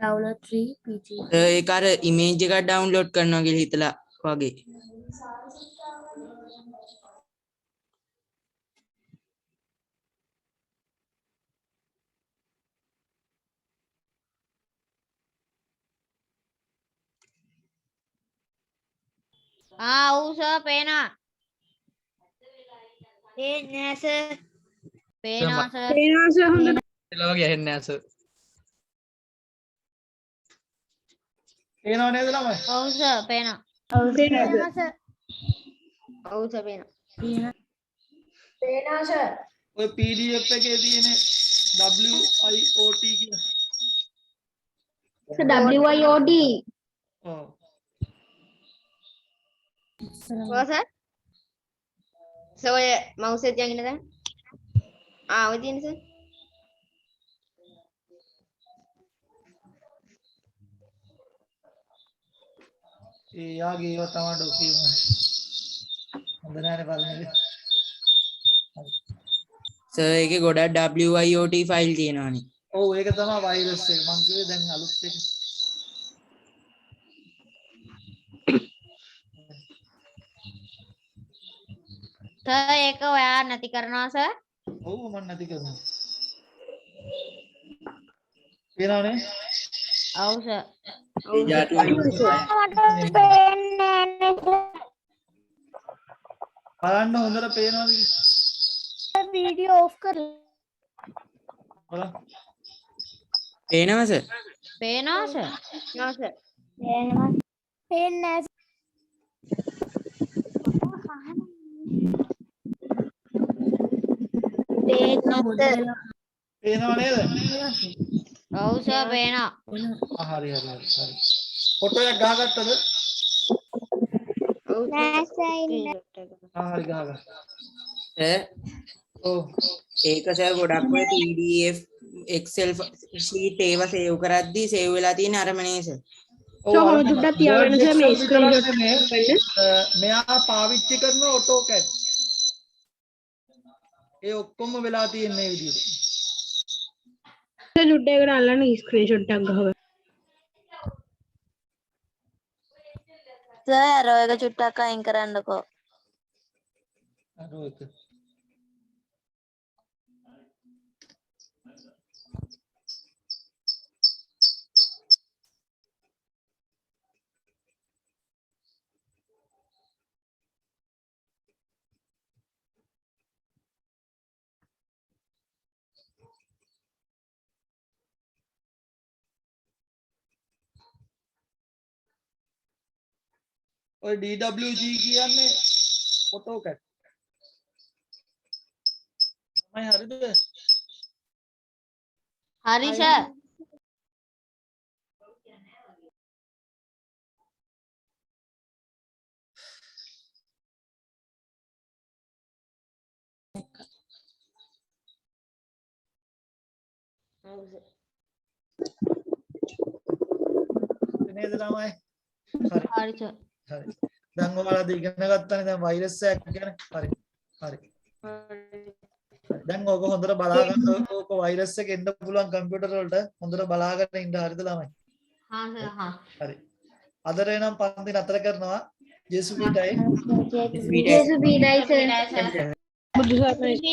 S15: download 3 PG.
S5: ඒක අර ඉමේජ් එකක් ඩවුන්ලෝඩ් කරනවා කියලා හිතලා වගේ.
S14: ඔව් සර් පේනවා.
S15: පේන්නේ නැහැ සර්.
S14: පේනවා සර්.
S7: පේනවා සර් හොඳට.
S2: එලා වගේ ඇහෙන්නේ නැහැ සර්.
S3: පේනව නේද ළමයි?
S14: ඔව් සර් පේනවා.
S15: ඔව් පේනවා සර්.
S1: ඔව් සර් පේනවා.
S15: පේනවා සර්.
S3: ඔය PDF එකේ තියෙන WIOT කියලා.
S15: WIOD.
S3: ඔව්.
S1: කොහොස සර් ඔය මවුස් එක තියන් ඉන්න දැන්. ඔය තියෙන සර්.
S3: ඒ යාගේ ඒවා තමයි ඩොකියුමන්ට්. හොඳ නෑනේ බලන්නේ.
S5: සර් ඒකේ ගොඩක් WIOT ෆයිල් තියෙනවානේ.
S3: ඔව් ඒක තමයි වයිරස් එක. මං කිව්වේ දැන් අලුත් එක.
S14: සර් ඒක ඔයා නැති කරනවා සර්.
S3: ඔව් මම නැති කරනවා. පේනවනේ?
S14: ඔව් සර්.
S15: මට පේන්නේ නැහැ.
S3: බලන්න හොඳට පේනවද කියලා.
S15: වීඩියෝ ඔෆ් කරලා.
S3: බලන්න.
S5: පේනවා සර්.
S14: පේනවා සර්.
S1: නෝ සර්.
S15: පේන්නේ නැහැ.
S3: පේනව නේද?
S14: ඔව් සර් පේනවා.
S3: හරි. ෆොටෝ එකක් ගහගත්තද?
S15: නෑ සර් ඉන්න.
S3: හරි ගහගත්තා.
S5: ඔව් ඒක සර් ගොඩක් ඔය PDF Excel sheet ඒවා සේව් කරද්දී සේව් වෙලා තියෙන අරමනේ සර්.
S7: කොහොමද දුට්ටක් තියාගන්න සර් මේ ස්ක්‍රීන්ෂොට් එක
S3: මෙයා පාවිච්චි කරන AutoCAD. ඒ ඔක්කොම වෙලා තියෙන මේ විදිහට.
S7: සර් දුට්ටේකට අල්ලන්න ස්ක්‍රීන්ෂොට් එකක් ගහගන්න.
S9: සර් අර ඔයක චුට්ටක් අයින් කරන්නකෝ.
S3: අර ඔක. ඔය DWG කියන්නේ AutoCAD. තමයි හරිද?
S14: හරි සර්.
S3: නේද ළමයි? හරි.
S14: හරි සර්.
S3: හරි. දැන් ඔයාලා ඉගෙන ගත්තානේ දැන් වෛරස් එකක් ගැන. හරි. හරි. දැන් ඕක හොඳට බලාගන්න ඕක වෛරස් එක එන්න පුළුවන් කම්පියුටර් වලට හොඳට බලාගෙන ඉන්න හරිද ළමයි?
S14: හා සර් හා.
S3: හරි. අදට එනම් පන්ති නතර කරනවා. ජේසු පීඩයි.
S15: ජේසු පීඩයි සර්.
S7: බුදු සරණයි